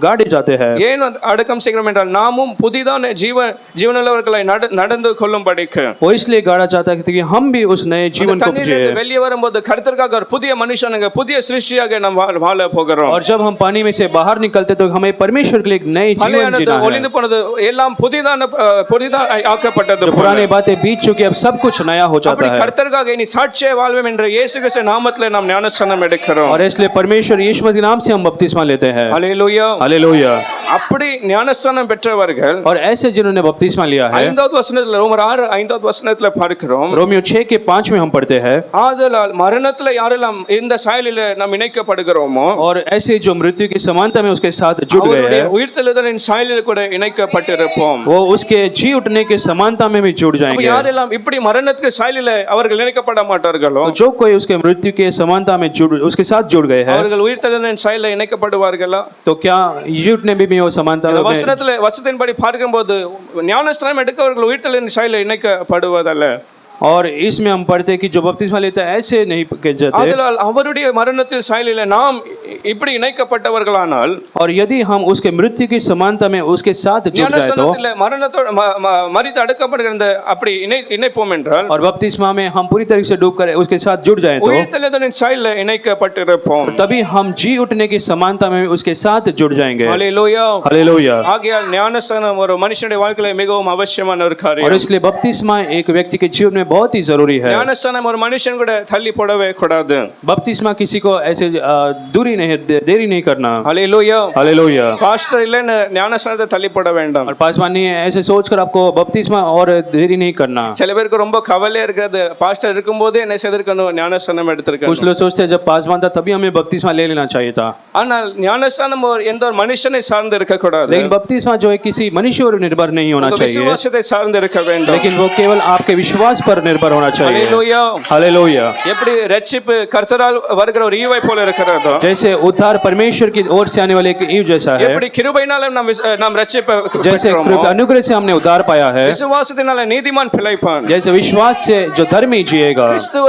गाड़े जाते हैं। ஏன் அடக்கம் செய்கிறோம் என்றால் நாமும் புதிதான ஜீவனுள்ளவர்களை நடந்து கொள்ளும்படிக்கு. वो इसलिए गाड़ा जाता है कि हम भी उस नए जीवन को जिए। வெளியே வரும்போது கர்த்தருக்காக ஒரு புதிய மனுஷனுங்க புதிய சிருஷ்டியாக நாம் வாழ போகிறோம். और जब हम पानी में से बाहर निकलते तो हमें परमेश्वर के लिए एक नए जीवन जीना है। ஒளிந்து போனது எல்லாம் புதிதாக ஆக்கப்பட்டது. जो पुरानी बातें बीत चुकी अब सब कुछ नया हो जाता है। கர்த்தருக்காக இனி சாட்சியாக வாழ்வோம் என்ற இயேசு கிறிஸ்து நாமத்திலே நாம் ஞானஸ்நானம் எடுக்கிறோம். और इसलिए परमेश्वर यीशु मसीह नाम से हम बपतिस्मा लेते हैं। Hallelujah hallelujah. அப்படி ஞானஸ்நானம் பெற்றவர்கள் और ऐसे जिन्होंने बपतिस्मा लिया है, 5வது வசனத்துல ரோமர் 6:5வது வசனத்துல பார்க்கிறோம். रोमियो 6:5 में हम पढ़ते हैं, ஆதலால் மரணத்துல யாரெல்லாம் இந்த சாயலிலே நாம் இணைக்கப்படுகிறோமோ, और ऐसे जो मृत्यु की समानता में उसके साथ जुड़ गए हैं, உயிர்த்தெழுதலின் சாயலில் கூட இணைக்கப்பட்டிருப்போம். वो उसके जी उठने की समानता में भी जुड़ जाएंगे। யாரெல்லாம் இப்படி மரணத்துக்கு சாயலிலே அவர்கள் இணைக்கப்பட மாட்டார்களோ, जो कोई उसके मृत्यु के समानता में उसके साथ जुड़ गए हैं, அவர்கள் உயிர்த்தெழுதலின் சாயலில் இணைக்கப்படுவார்களா? तो क्या जी उठने में भी वो समानता में? வசனத்தின்படி பார்க்கும்போது ஞானஸ்நானம் எடுக்கவர்கள் உயிர்த்தெழுதலின் சாயலில் இணைக்கப்படுவதல்ல. और इसमें हम पढ़ते हैं कि जो बपतिस्मा लेता है ऐसे नहीं जाते। ஆதலால் அவருடைய மரணத்தில் சாயலிலே நாம் இப்படி இணைக்கப்பட்டவர்களானால், और यदि हम उसके मृत्यु की समानता में उसके साथ जुड़ जाए तो, மரணத்தோடு மரித்து அடக்கப்படுகிற அப்படி இணைப்போம் என்றால், और बपतिस्मा में हम पूरी तरीके से डूब कर उसके साथ जुड़ जाए तो, உயிர்த்தெழுதலின் சாயலில் இணைக்கப்பட்டிருப்போம். तभी हम जी उठने की समानता में उसके साथ जुड़ जाएंगे। Hallelujah hallelujah. ஆகையால் ஞானஸ்நானம் ஒரு மனுஷனுடைய வாழ்க்கையில மிகவும் அவசியமான ஒரு और காரியம். इसलिए बपतिस्मा एक व्यक्ति के जीवन में में बहुत ही जरूरी है। ஞானஸ்தானம் ஒரு மனுஷன் கூட தள்ளி போடவே கூடாது. बपतिस्मा किसी को ऐसे दूरी नहीं, देरी नहीं करना। ஹல்லேலூயா. हालेलुया। பாஸ்டர் இல்லைன்னு ஞானஸ்தானத்தை தள்ளி போட வேண்டாம். और पासवान नहीं है ऐसे सोचकर आपको बपतिस्मा और देरी नहीं करना। சில பேருக்கு ரொம்ப கவலையா இருக்கிறது, பாஸ்டர் இருக்கும்போதே என்ன செய்திருக்கணும், ஞானஸ்தானம் எடுத்திருக்கணும். कुछ लोग सोचते हैं जब पासवान था तभी हमें बपतिस्मा ले लेना चाहिए था। ஆனால் ஞானஸ்தானம் எந்த ஒரு மனுஷனை சார்ந்து இருக்க கூடாது. लेकिन बपतिस्मा जो है किसी मनुष्य पर निर्भर नहीं होना चाहिए, விசுவாசத்தை சார்ந்து இருக்க வேண்டும். लेकिन वो केवल आपके विश्वास पर निर्भर होना चाहिए। ஹல்லேலூயா. हालेलुया। எப்படி ரட்சிப்பு கர்த்தரால் வருகிற ஒரு ஈவை போல இருக்கிறதோ, जैसे उद्धार परमेश्वर की ओर से आने वाले एक ईव जैसा है, எப்படி கிருபையினால நாம் ரட்சிப்பை जैसे பெற்றோமோ, अनुग्रह से हमने उद्धार पाया है, விசுவாசத்தினால நீதிமான் பிழைப்பான். जैसे विश्वास से जो धर्मी जिएगा। கிறிஸ்துவ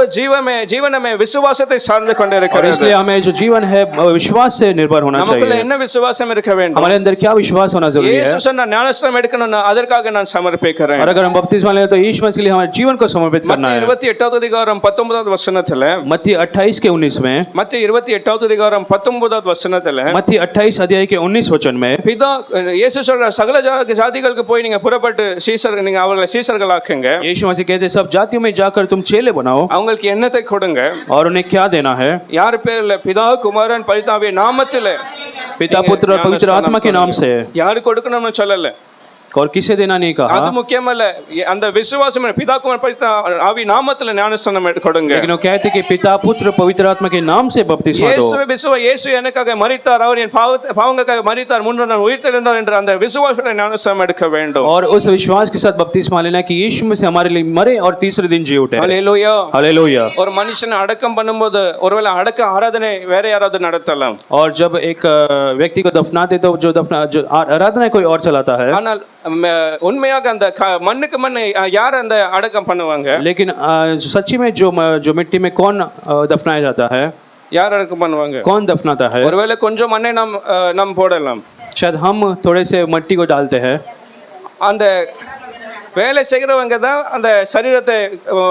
ஜீவனமே விசுவாசத்தை சார்ந்து और கொண்டிருக்கிறது. इसलिए हमें जो जीवन है विश्वास से निर्भर होना நமக்குள்ள चाहिए। என்ன விசுவாசம் இருக்க வேண்டும்? हमारे अंदर क्या विश्वास होना जरूरी है? இயேசு சொன்ன ஞானஸ்தானம் எடுக்கணும்னா அதற்காக நான் சமர்ப்பிக்கிறேன். और अगर हम बपतिस्मा लें तो यीशु मसीह के लिए हमारे जीवन को समर्पित करना மத்திய है। 28வது அதிகாரம் 19வது வசனத்துல, मत्ती 28 के 19 में, மத்திய 28வது அதிகாரம் 19வது வசனத்துல, मत्ती 28 अध्याय के 19 वचन में பிதா இயேசு சொல்ற சகல ஜாதிகளுக்கு போய் நீங்க புறப்பட்டு நீங்க அவர்களை சீசர்களாக்குங்க. यीशु मसीह कहते हैं सब जातियों में जाकर तुम चेले बनाओ அவங்களுக்கு எண்ணத்தை கொடுங்க. और उन्हें क्या देना है? யார் பேர்ல? பிதா குமாரன் பரிசுத்தாவிய நாமத்திலே. पिता पुत्र और पवित्र आत्मा के नाम से। யாரு கொடுக்கணும்னு சொல்லல, और किसे देना नहीं कहा, அது முக்கியமல்ல. அந்த விசுவாசம் பிதா குமாரன் பரிசுத்த ஆவி நாமத்திலே ஞானஸ்தானம் கொடுங்க. लेकिन वो कहते कि पिता पुत्र पवित्र आत्मा के नाम से बपतिस्मा दो। இயேசு எனக்காக மரித்தார், அவர் என் பாவங்களுக்காக மரித்தார், மூன்றாம் நாள் உயிர்த்தெழுந்தார் என்ற அந்த விசுவாசத்தை ஞானஸ்தானம் எடுக்க வேண்டும். और उस विश्वास के साथ बपतिस्मा लेना कि यीशु मसीह हमारे लिए मरे और तीसरे दिन जी उठे। ஹல்லேலூயா. हालेलुया। ஒரு மனுஷனை அடக்கம் பண்ணும்போது ஒருவேளை அடக்க ஆராதனை வேற யாராவது நடத்தலாம். और जब एक व्यक्ति को दफनाते तो जो आराधना कोई और चलाता है, ஆனால் உண்மையாக அந்த மண்ணுக்கு மண் யார் அந்த அடக்கம் பண்ணுவாங்க? लेकिन सच्ची में जो मिट्टी में कौन दफनाया जाता है, யார் அடக்கம் பண்ணுவாங்க? कौन दफनाता है? ஒருவேளை கொஞ்சம் மண்ணை நாம் போடலாம். शायद हम थोड़े से मिट्टी को डालते हैं। அந்த வேலை செய்கிறவங்க தான் அந்த சரீரத்தை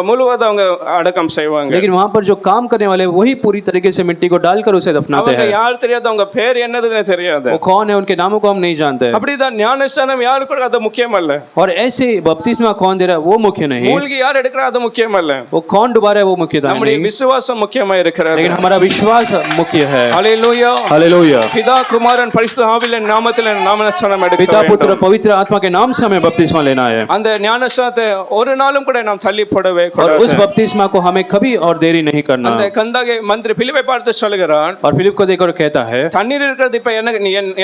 முழுவதும் அவங்க அடக்கம் செய்வாங்க. लेकिन वहाँ पर जो काम करने वाले वही पूरी तरीके से मिट्टी को डालकर उसे दफनाते हैं। யார் தெரியாது, அவங்க பேர் என்னதுன்னு தெரியாது, वो कौन है उनके नामों को हम नहीं जानते। அப்படிதான் ஞானஸ்தானம் யாருக்கு அது முக்கியமல்ல. और ऐसे बपतिस्मा कौन दे रहा है वो मुख्य नहीं, மூழ்கி யார் எடுக்கிறா அது முக்கியமல்ல. वो कौन डुबा रहा है वो मुख्यता நம்முடைய नहीं, விசுவாசம் முக்கியமா இருக்கிறது. लेकिन हमारा विश्वास मुख्य है। ஹல்லேலூயா. हालेलुया। பிதா குமாரன் பரிசுத்த ஆவியின் நாமத்திலே ஞானஸ்தானம் எடுக்க पिता வேண்டும். पुत्र पवित्र आत्मा के नाम से हमें बपतिस्मा लेना है। அந்த ஞானஸ்தானத்தை ஒரு நாளும் கூட நாம் தள்ளி போடவே और கூடாது. उस बपतिस्मा को हमें कभी और देरी नहीं करना। அந்த கந்தாகை மந்திரி பிலிப்பை பார்த்து சொல்கிறான், और फिलिप को देखकर कहता है, தண்ணீர் இருக்கிறது, இப்ப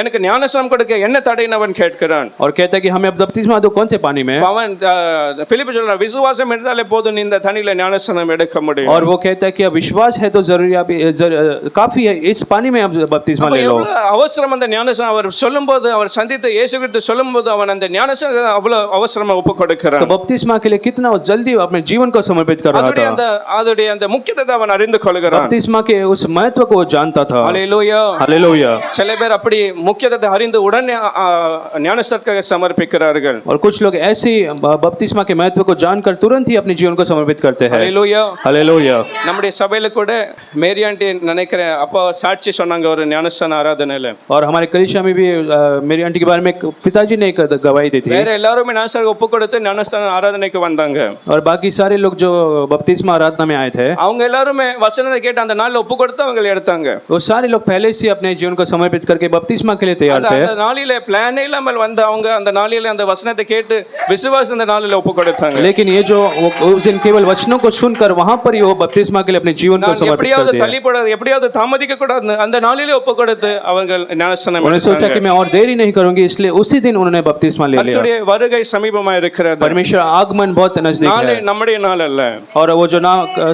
எனக்கு ஞானஸ்தானம் கொடுக்க என்ன தடைன்னு அவன் கேட்கிறான். और कहता है कि हमें अब बपतिस्मा दो कौन से पानी में? அவன் பிலிப்பு சொல்றான், விசுவாசம் இருந்தாலே போதும் நீ இந்த தண்ணியில ஞானஸ்தானம் எடுக்க முடியும். और वो कहता है कि अब विश्वास है तो जरूरी काफी है, इस पानी में अब बपतिस्मा ले लो। அவசரம் அந்த ஞானஸ்தானம் அவர் சொல்லும்போது, அவர் சந்தித்த இயேசு கிறிஸ்து சொல்லும்போது அவன் அந்த ஞானஸ்தானம் அவ்வளவு அவசரமா ஒப்பு கொடுக்கிறான். तो बपतिस्मा के लिए कितना जल्दी अपने जीवन को समर्पित कर रहा था। அதோடைய அந்த முக்கியத்தை அவன் அறிந்து கொள்கிறான். बपतिस्मा के उस महत्व को वो जानता था। ஹல்லேலூயா. हालेलुया। சில பேர் அப்படி முக்கியத்தை அறிந்து உடனே ஞானஸ்தானத்துக்கு சமர்ப்பிக்கிறார்கள். और कुछ लोग ऐसे बपतिस्मा के महत्व को जानकर तुरंत ही अपने जीवन को समर्पित करते हैं। ஹல்லேலூயா. हालेलुया। நம்முடைய சபையில கூட மேரி ஆண்டி நினைக்கிறேன் அப்போ சாட்சி சொன்னாங்க ஒரு ஞானஸ்தான ஆராதனையில. और हमारे कलीसिया में भी मेरी आंटी के बारे में पिताजी ने एक गवाही दी थी। வேற எல்லாரும் ஞானஸ்தானம் ஒப்பு கொடுத்து ஞானஸ்தான ஆராதனைக்கு வந்தாங்க. और बाकी सारे लोग जो बपतिस्मा आराधना में आए थे, அவங்க எல்லாரும் வசனத்தை கேட்டு அந்த நாள்ல ஒப்பு கொடுத்து அவங்க எடுத்தாங்க. वो सारे लोग पहले से अपने जीवन को समर्पित करके बपतिस्मा के लिए तैयार थे। அந்த நாளிலே பிளானே இல்லாமல் வந்து அவங்க அந்த நாளிலே அந்த வசனத்தை கேட்டு விசுவாசம் அந்த நாளிலே ஒப்பு கொடுத்தாங்க. लेकिन ये जो उस दिन केवल वचनों को सुनकर वहां पर ही वो बपतिस्मा के लिए अपने जीवन को समर्पित எப்படியாவது करते தள்ளி போடாது, எப்படியாவது தாமதிக்க கூடாது, அந்த நாளிலே ஒப்பு கொடுத்து அவங்க ஞானஸ்தானம் उन्होंने सोचा कि मैं और देरी नहीं करूंगी, इसलिए उसी दिन उन्होंने बपतिस्मा ले लिया। கர்த்தருடைய வருகை சமீபமா இருக்கிறது. परमेश्वर आगमन बहुत नजदीक நாளே है। நம்முடைய நாள் அல்ல. और वो जो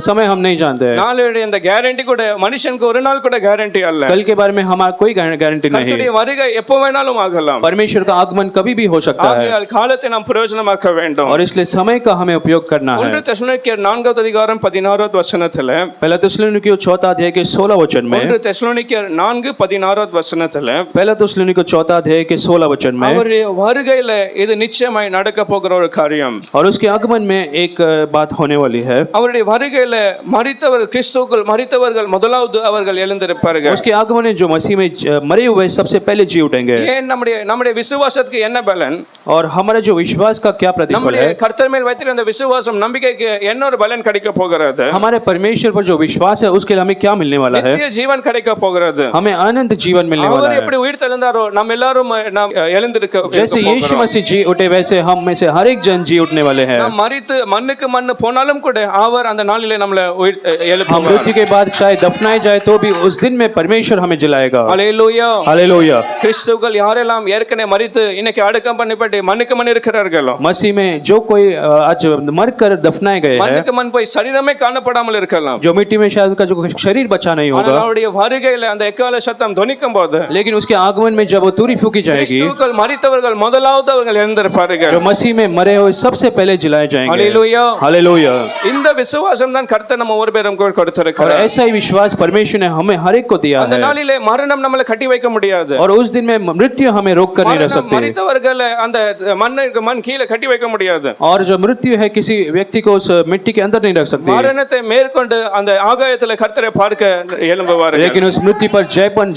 समय हम नहीं जानते, நாளுடைய அந்த கேரண்டி கூட மனுஷனுக்கு ஒரு நாள் கூட கேரண்டி அல்ல. कल के बारे में हमारा कोई गारंटी नहीं। கர்த்தருடைய வருகை எப்போ வேணாலும் ஆகலாம். परमेश्वर का आगमन कभी भी हो सकता है, ஆகையால் காலத்தை நாம் பிரயோஜனமாக்க வேண்டும். और इसलिए समय का हमें उपयोग करना है। 1 தெசலோனிக்கேயர் 4வது அதிகாரம் 16வது வசனத்துல, पहला थिस्सलुनीकियों 4 अध्याय के 16 वचन में, 1 தெசலோனிக்கேயர் 4:16வது வசனத்துல, पहला थिस्सलुनीकियों 4 अध्याय के 16 वचन में, அவருடைய வருகையில இது நிச்சயமாய் நடக்க போகிற போகிற ஒரு காரியம். और उसके आगमन में एक बात होने वाली है. அவருடைய வருகையில மரித்தவர் கிறிஸ்துவுக்குள் மரித்தவர்கள் முதலாவது அவர்கள் எழுந்திருப்பார்கள். उसके आगमन में जो मसीह में मरे हुए सबसे पहले जी उठेंगे. ஏன் நம்முடைய விசுவாசத்துக்கு என்ன பலன்? और हमारा जो विश्वास का क्या प्रतिफल நம்முடைய है? கர்த்தர் மேல் வைத்திருந்த விசுவாசம் நம்பிக்கைக்கு என்ன ஒரு பலன் கிடைக்க போகிறது? हमारे परमेश्वर पर जो विश्वास है उसके लिए हमें क्या मिलने वाला है? நித்திய ஜீவன் கிடைக்க போகிறது. हमें अनंत जीवन मिलने वाला அவர் है. எப்படி உயிர் தெழுந்தாரோ நாம் எல்லாரும் நாம் எழுந்திருக்க जैसे यीशु मसीह जी उठे वैसे हम में से हर एक जन जी उठने वाले हैं. நாம் மரித்து மண்ணுக்கு மண்ணு போனாலும் கூட அவர் அந்த நாளிலே நம்மளை உயிர் हम எழுப்புவார். मृत्यु के बाद चाहे दफनाए जाए तो भी उस दिन में परमेश्वर हमें जिलाएगा. ஹல்லேலூயா. हालेलुया. கிறிஸ்துவுக்குள் யாரெல்லாம் ஏற்கனவே மரித்து இன்னைக்கு அடக்கம் பண்ணப்பட்டு மண்ணுக்கு மண் இருக்கிறார்களோ, मसीह में जो कोई आज मरकर दफनाए गए हैं, மண்ணுக்கு மண் போய் சரீரமே காணப்படாமல் இருக்கலாம். जो मिट्टी में शायद उनका जो शरीर बचा नहीं ஆனால் होगा, அவருடைய வருகையில அந்த எக்கால சத்தம் தொனிக்கும் போது लेकिन उसके आगमन में जब वो तुरी फूकी जाएगी, கிறிஸ்துவுக்குள் மரித்தவர்கள் முதலாவது அவர்கள் எழுந்திருப்பார்கள். जो मसीह में मरे हुए सबसे पहले जिलाए जाएंगे. ஹல்லேலூயா. हालेलुया. இந்த விசுவாசம் தான் கர்த்தர் நம்ம ஒருவரும் और கொடுத்திருக்கிறார். ऐसा ही विश्वास परमेश्वर ने हमें हर एक को दिया அந்த है. நாளிலே மரணம் நம்மளை கட்டி வைக்க முடியாது. और उस दिन में मृत्यु हमें रोक कर नहीं रख सकती. மரித்தவர்களை அந்த மண் கீழே கட்டி வைக்க முடியாது. और जो मृत्यु है किसी व्यक्ति को उस मिट्टी के अंदर नहीं रख सकती. மரணத்தை மேற்கொண்டு அந்த ஆகாயத்தில் கர்த்தரை பார்க்க எழும்புவார்கள். लेकिन उस मृत्यु पर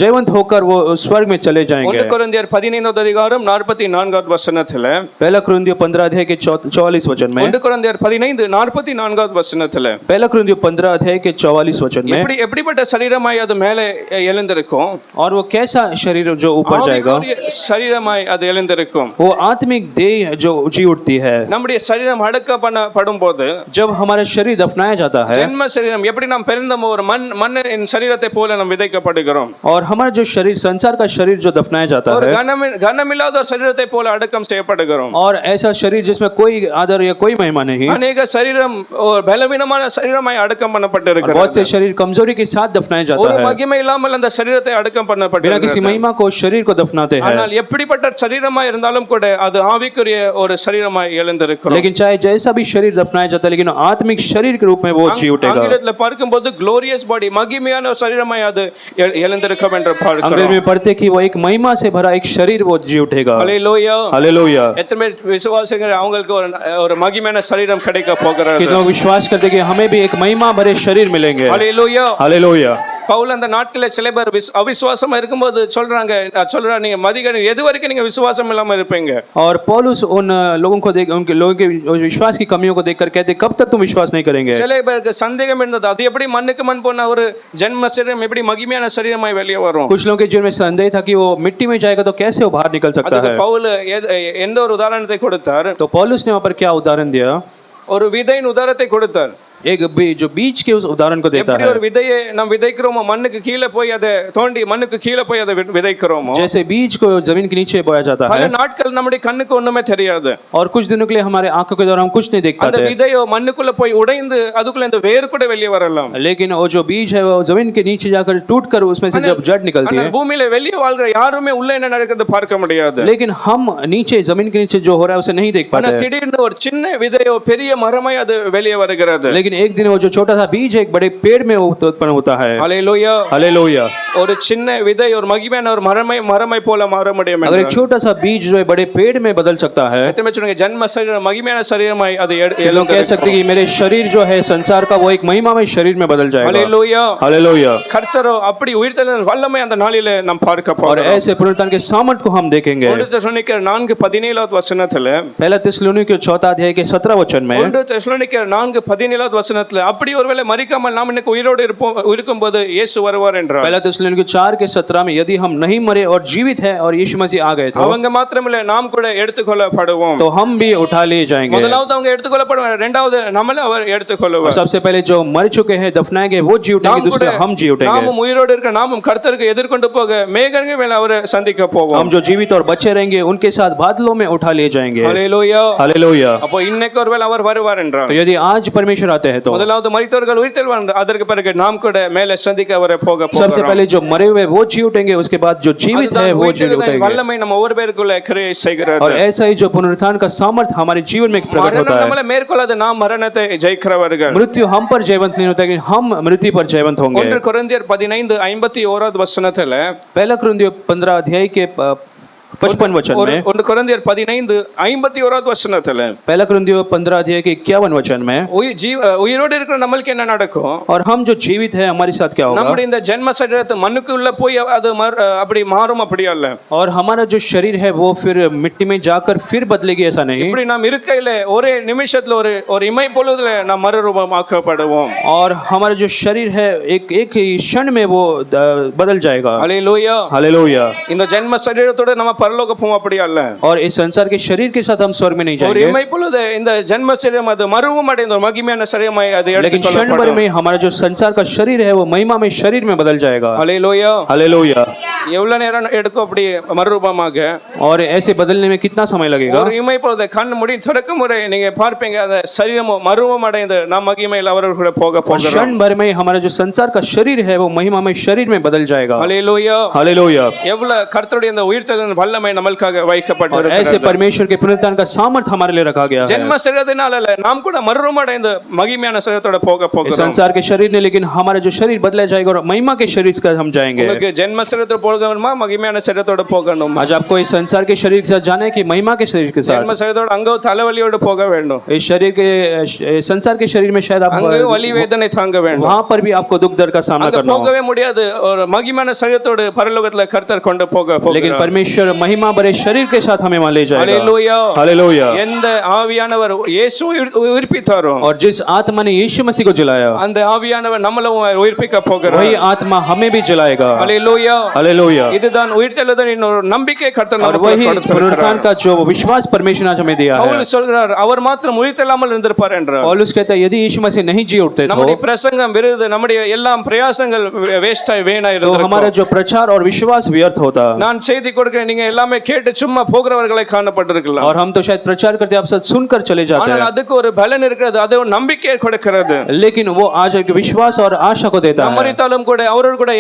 जयवंत होकर वो स्वर्ग में चले जाएंगे. 1 கொரிந்தியர் 15வது அதிகாரம் 44வது வசனத்திலே, पहला कुरिन्थियों 15 अध्याय के 44 वचन में, 1 கொரிந்தியர் 15 44வது வசனத்திலே पहला कुरिन्थियों 15 अध्याय के 44 वचन में, எப்படிப்பட்ட சரீரமாய் அது மேலே எழுந்திருக்கும்? और वो कैसा शरीर जो ऊपर जाएगा, ஆவிக்குரிய சரீரமாய் அது எழுந்திருக்கும். वो आत्मिक देह जो जी उठती है. நம்முடைய சரீரம் அடக்க பண்ணப்படும் போது, जब हमारा शरीर दफनाया जाता है, ஜென்ம சரீரம் எப்படி நாம் பிறந்தோம் ஒரு மண்ணின் சரீரத்தை போல நாம் விதைக்கப்படுகிறோம். और हमारा जो शरीर संसार का शरीर जो दफनाया जाता ஒரு है, கனமில்லாத ஒரு சரீரத்தை போல அடக்கம் செய்யப்படுகிறோம். और ऐसा शरीर जिसमें कोई आदर या कोई महिमा नहीं, அநேக சரீரம் ஒரு பலவீனமான சரீரமாய் அடக்கம் बहुत பண்ணப்பட்டிருக்கிறது. से शरीर कमजोरी के साथ दफनाया ஒரு जाता है, மகிமை இல்லாமல் அந்த சரீரத்தை அடக்கம் बिना किसी பண்ணப்பட்டிருக்கிறது. महिमा को शरीर को दफनाते हैं. ஆனால் எப்படிப்பட்ட சரீரமாய் இருந்தாலும் கூட அது ஆவிக்குரிய ஒரு சரீரமாய் எழுந்திருக்கிறோம். लेकिन चाहे जैसा भी शरीर दफनाया जाता है, लेकिन आत्मिक शरीर के रूप में वो जी उठेगा. ஆங்கிலத்தில் பார்க்கும்போது glorious body மகிமையான ஒரு சரீரமாய் அது எழுந்திருக்கும் என்று अंग्रेजी பார்க்கிறோம். में पढ़ते कि वो एक महिमा से भरा एक शरीर वो जी उठेगा. ஹல்லேலூயா. हालेलुया. எத்தனை பேர் விசுவாசிகள் அவங்களுக்கு ஒரு மகிமையான சரீரம் கிடைக்க போகிறது? कितना विश्वास करते कि हमें भी एक महिमा भरे शरीर मिलेंगे. ஹல்லேலூயா. हालेलुया. பவுல் அந்த நாட்களில் சில பேர் அவிசுவாசமா இருக்கும்போது சொல்றாங்க நீங்க மதிகணி எது வரைக்கும் நீங்க விசுவாசம் இல்லாம இருப்பீங்க? और पौलुस उन लोगों को देख उनके लोगों के विश्वास की कमियों को देखकर कहते कब तक तुम विश्वास नहीं करेंगे. சில பேருக்கு சந்தேகம் இருந்தது, அது எப்படி மண்ணுக்கு மண் போன ஒரு ஜென்ம சரீரம் எப்படி மகிமையான சரீரமாய் வெளியே வரும்? कुछ लोगों के जीवन में संदेह था कि वो मिट्टी में जाएगा तो कैसे वो बाहर निकल सकता है. பவுல் எந்த ஒரு உதாரணத்தை கொடுத்தார்? तो पौलुस ने वहां पर क्या उदाहरण दिया? ஒரு விதையின் உதாரணத்தை கொடுத்தார். एक जो बीज के उस उदाहरण को देता எப்படி है. ஒரு விதையை நாம் விதைக்கிறோமோ மண்ணுக்கு கீழே போய் அதை தோண்டி மண்ணுக்கு கீழே போய் அதை விதைக்கிறோமோ, जैसे बीज को जमीन के नीचे बोया जाता பல है, நாட்கள் நம்முடைய கண்ணுக்கு ஒண்ணுமே தெரியாது. और कुछ दिनों के लिए हमारे आंखों के द्वारा हम कुछ नहीं देख அந்த पाते. விதையோ மண்ணுக்குள்ள போய் உடைந்து அதுக்குள்ள இந்த வேர் கூட வெளியே வரலாம். लेकिन वो जो बीज है वो जमीन के नीचे जाकर टूट कर उसमें से जब जड़ निकलती है, பூமியில வெளியே வாழ்கிற யாருமே உள்ள என்ன நடக்குது பார்க்க முடியாது. लेकिन हम नीचे जमीन के नीचे जो हो रहा है उसे नहीं देख ஆனா पाते. திடீர்னு ஒரு சின்ன விதையோ பெரிய மரமாய் அது வெளியே வருகிறது. लेकिन एक दिन वो जो छोटा सा बीज एक बड़े पेड़ में उत्पन्न होता है. ஹல்லேலூயா. हालेलुया. ஒரு சின்ன விதை ஒரு மகிமையான ஒரு மரமை போல மாற முடியும். अगर एक छोटा सा बीज जो है बड़े पेड़ में बदल सकता है, எத்தனை சொல்லுங்க ஜென்ம சரீரம் மகிமையான சரீரமாய் அது लोग कह सकते हैं कि मेरे शरीर जो है संसार का वो एक महिमामय शरीर में बदल जाएगा. ஹல்லேலூயா. हालेलुया. கர்த்தரோ அப்படி உயிர்த்தெழுந்த வல்லமை அந்த நாளிலே நாம் பார்க்க और போகிறோம். ऐसे पुनरुत्थान के सामर्थ को हम देखेंगे. 1 தெசலோனிக்கர் 4:17 வசனத்திலே, पहला थिस्सलुनीकियों 4 अध्याय के 17 वचन में, 1 தெசலோனிக்கர் 4:17 வசனத்திலே, அப்படி ஒருவேளை மரிக்காமல் நாம் இன்னைக்கு உயிரோடு இருக்கும்போது இயேசு வருவார் என்றார். पहला थिस्सलुनीकियों 4 के 17 में, यदि हम नहीं मरे और जीवित है और यीशु मसीह आ गए तो அவங்க மாத்திரமில்லை நாம் கூட எடுத்துக்கொள்ளப்படுவோம். तो हम भी उठा लिए जाएंगे. முதலாவது அவங்க எடுத்துக்கொள்ளப்படுவாங்க, இரண்டாவது நம்மள அவர் எடுத்துக்கொள்வார். सबसे पहले जो मर चुके हैं दफनाए गए वो जी उठेंगे, दूसरे हम जी उठेंगे. நாமும் உயிரோடு இருக்க நாமும் கர்த்தருக்கு எதிர்கொண்டு போக மேகங்கள் மேல் அவரை சந்திக்க போவோம். हम जो जीवित और बचे रहेंगे उनके साथ बादलों में उठा लिए जाएंगे. ஹல்லேலூயா. हालेलुया. அப்போ இன்னைக்கு ஒருவேளை அவர் வருவார் என்றார். तो यदि आज परमेश्वर आते हैं तो முதலாவது மரித்தவர்கள் உயிர்த்தெழுவார்கள், அதற்கு பிறகு நாம் கூட மேலே சந்திக்க அவரை போக போகிறோம். सबसे पहले जो मरे हुए वो जी उठेंगे, उसके बाद जो जीवित है वो जी उठेंगे. வல்லமை நம்ம ஒவ்வொரு பேருக்குள்ள கிரியை செய்கிறது. और ऐसा ही जो पुनरुत्थान का सामर्थ हमारे जीवन में प्रकट होता है. நம்மள மேற்கொள்ளாத நாம் மரணத்தை ஜெயிக்கிறவர்கள். मृत्यु हम पर जयवंत नहीं होता, लेकिन हम मृत्यु पर जयवंत होंगे. 1 கொரிந்தியர் 15:51 வசனத்திலே, पहला कुरिन्थियों 15 अध्याय के 55 वचन में, ஒன்று கொரிந்தியர் 15:51 வசனத்துல पहला कुरिन्थियों 15 अध्याय के 51 वचन में, உயிரோடு இருக்கிற நம்மளுக்கு என்ன நடக்கும்? और हम जो जीवित है हमारे साथ क्या होगा? நம்முடைய இந்த ஜென்ம சரீரத்தை மண்ணுக்குள்ள போய் அது அப்படி மாறும், அப்படியா இல்ல? और हमारा जो शरीर है वो फिर मिट्टी में जाकर फिर बदलेगी, ऐसा नहीं। இப்படி நாம் இருக்கையில ஒரே நிமிஷத்துல ஒரு இமை பொழுதுல நாம் மறுரூபமாக்கப்படுவோம்। और हमारा जो शरीर है एक ही क्षण में वो बदल जाएगा। Hallelujah, hallelujah. இந்த ஜென்ம சரீரத்தோட நம்ம பரலோக போவோம், அப்படியா இல்ல? और इस संसार के शरीर के साथ हम स्वर्ग में नहीं ஒரு जाएंगे, இமை பொழுது இந்த ஜென்ம சரீரம் அது மறுரூபம் அடைந்த ஒரு மகிமையான சரீரமாய் அது लेकिन क्षण भर में हमारा जो संसार का शरीर है वो महिमा में शरीर में बदल जाएगा। Hallelujah, hallelujah. எவ்வளவு நேரம் எடுக்கும் அப்படி மறுரூபமாக? और ऐसे बदलने में कितना समय लगेगा? ஒரு இமை பொழுது கண் மூடி திறக்கும் முறை நீங்க பார்ப்பீங்க அந்த சரீரம் மறுரூபம் அடைந்து நாம் மகிமையில் அவரோடு போக போகிறோம்। क्षण भर में हमारा जो संसार का शरीर है वो महिमा में शरीर में बदल जाएगा। Hallelujah, hallelujah. எவ்வளவு கர்த்தருடைய இந்த உயிர்த்தெழுதலின் வல்லமை நமக்காக और வைக்கப்பட்டிருக்கிறது। ऐसे परमेश्वर के पुनरुत्थान का सामर्थ हमारे लिए रखा गया है। ஜென்ம சரீரத்தினால அல்ல, நாம் கூட மறுரூபம் அடைந்து மகிமையான சரீரத்தோட போக इस போகிறோம்। संसार के शरीर ने, लेकिन हमारा जो शरीर बदला जाएगा और महिमा के शरीर का हम जाएंगे। உங்களுக்கு ஜென்ம சரீரத்தோட போகணுமா மகிமையான சரீரத்தோட போகணுமா? आज आपको इस संसार के शरीर के साथ जाना है कि महिमा के शरीर के साथ? ஜென்ம சரீரத்தோட அங்க தலைவலியோட போக வேண்டும், इस शरीर के संसार के शरीर में शायद आप அங்க வலி வேதனை தாங்க வேண்டும், वहां पर भी आपको दुख दर्द का सामना அங்க करना होगा। போகவே முடியாது। ஒரு மகிமையான சரீரத்தோட பரலோகத்துல கர்த்தர் கொண்டு போக लेकिन போகிறார்। परमेश्वर महिमा भरे शरीर के साथ हमें वहां ले जाएगा। Hallelujah, hallelujah. எந்த ஆவியானவர் இயேசு உயிர்ப்பித்தாரோ और जिस आत्मा ने यीशु मसीह को जलाया, அந்த ஆவியானவர் நம்மளும் உயிர்ப்பிக்க போகிறார்। वही आत्मा हमें भी जलाएगा। Hallelujah, hallelujah. இதுதான் உயிர்த்தெழுதலின் ஒரு நம்பிக்கை கர்த்தர் और நமக்கு वही கொடுத்திருக்கிறார்। पुनरुत्थान का जो विश्वास परमेश्वर ने आज हमें दिया है। பவுல் சொல்கிறார் அவர் மாத்திரம் உயிர்த்தெழாமல் இருந்திருப்பார் என்றார்। पौलुस कहता है यदि यीशु मसीह नहीं जी उठते तो நம்முடைய பிரசங்கம் விருது நம்முடைய எல்லாம் பிரயாசங்கள் வேஸ்டாய் வீணாய் तो हमारा இருந்திருக்கும்। जो प्रचार और विश्वास व्यर्थ होता। நான் செய்தி கொடுக்கிறேன், நீங்க எல்லாமே கேட்டு சும்மா போகிறவர்களை காணப்பட்டிருக்கலாம்। और हम तो शायद प्रचार करते आप सब सुनकर चले जाते ஆனால் हैं, அதுக்கு ஒரு பலன் இருக்கிறது, அது ஒரு நம்பிக்கையை கொடுக்கிறது। लेकिन वो आज एक विश्वास और आशा को देता நாம் है மரித்தாலும் கூட அவரோடு கூட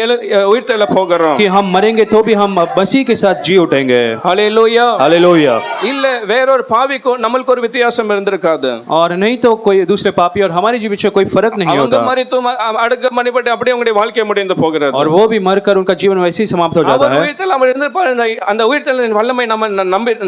உயிர்த்தெழ போகிறோம்। कि हम मरेंगे तो भी हम मसीह के साथ जी उठेंगे। Hallelujah, hallelujah. இல்ல வேறொரு பாவிக்கும் நம்மளுக்கு ஒரு வித்தியாசம் இருந்திருக்காது। और नहीं तो कोई दूसरे पापी और हमारे जीवन में कोई फर्क नहीं அவங்க होता, மரித்தும் அடக்கம் பண்ணப்பட்டு அப்படியே உங்களுடைய வாழ்க்கை முடிந்து போகிறது। और वो भी मरकर उनका जीवन वैसे ही समाप्त हो जाता அவர் है। உயிர்த்தெழாமல் இருந்திருப்பார், அந்த உயிர்த்தெழுதலின் வல்லமை நம்ம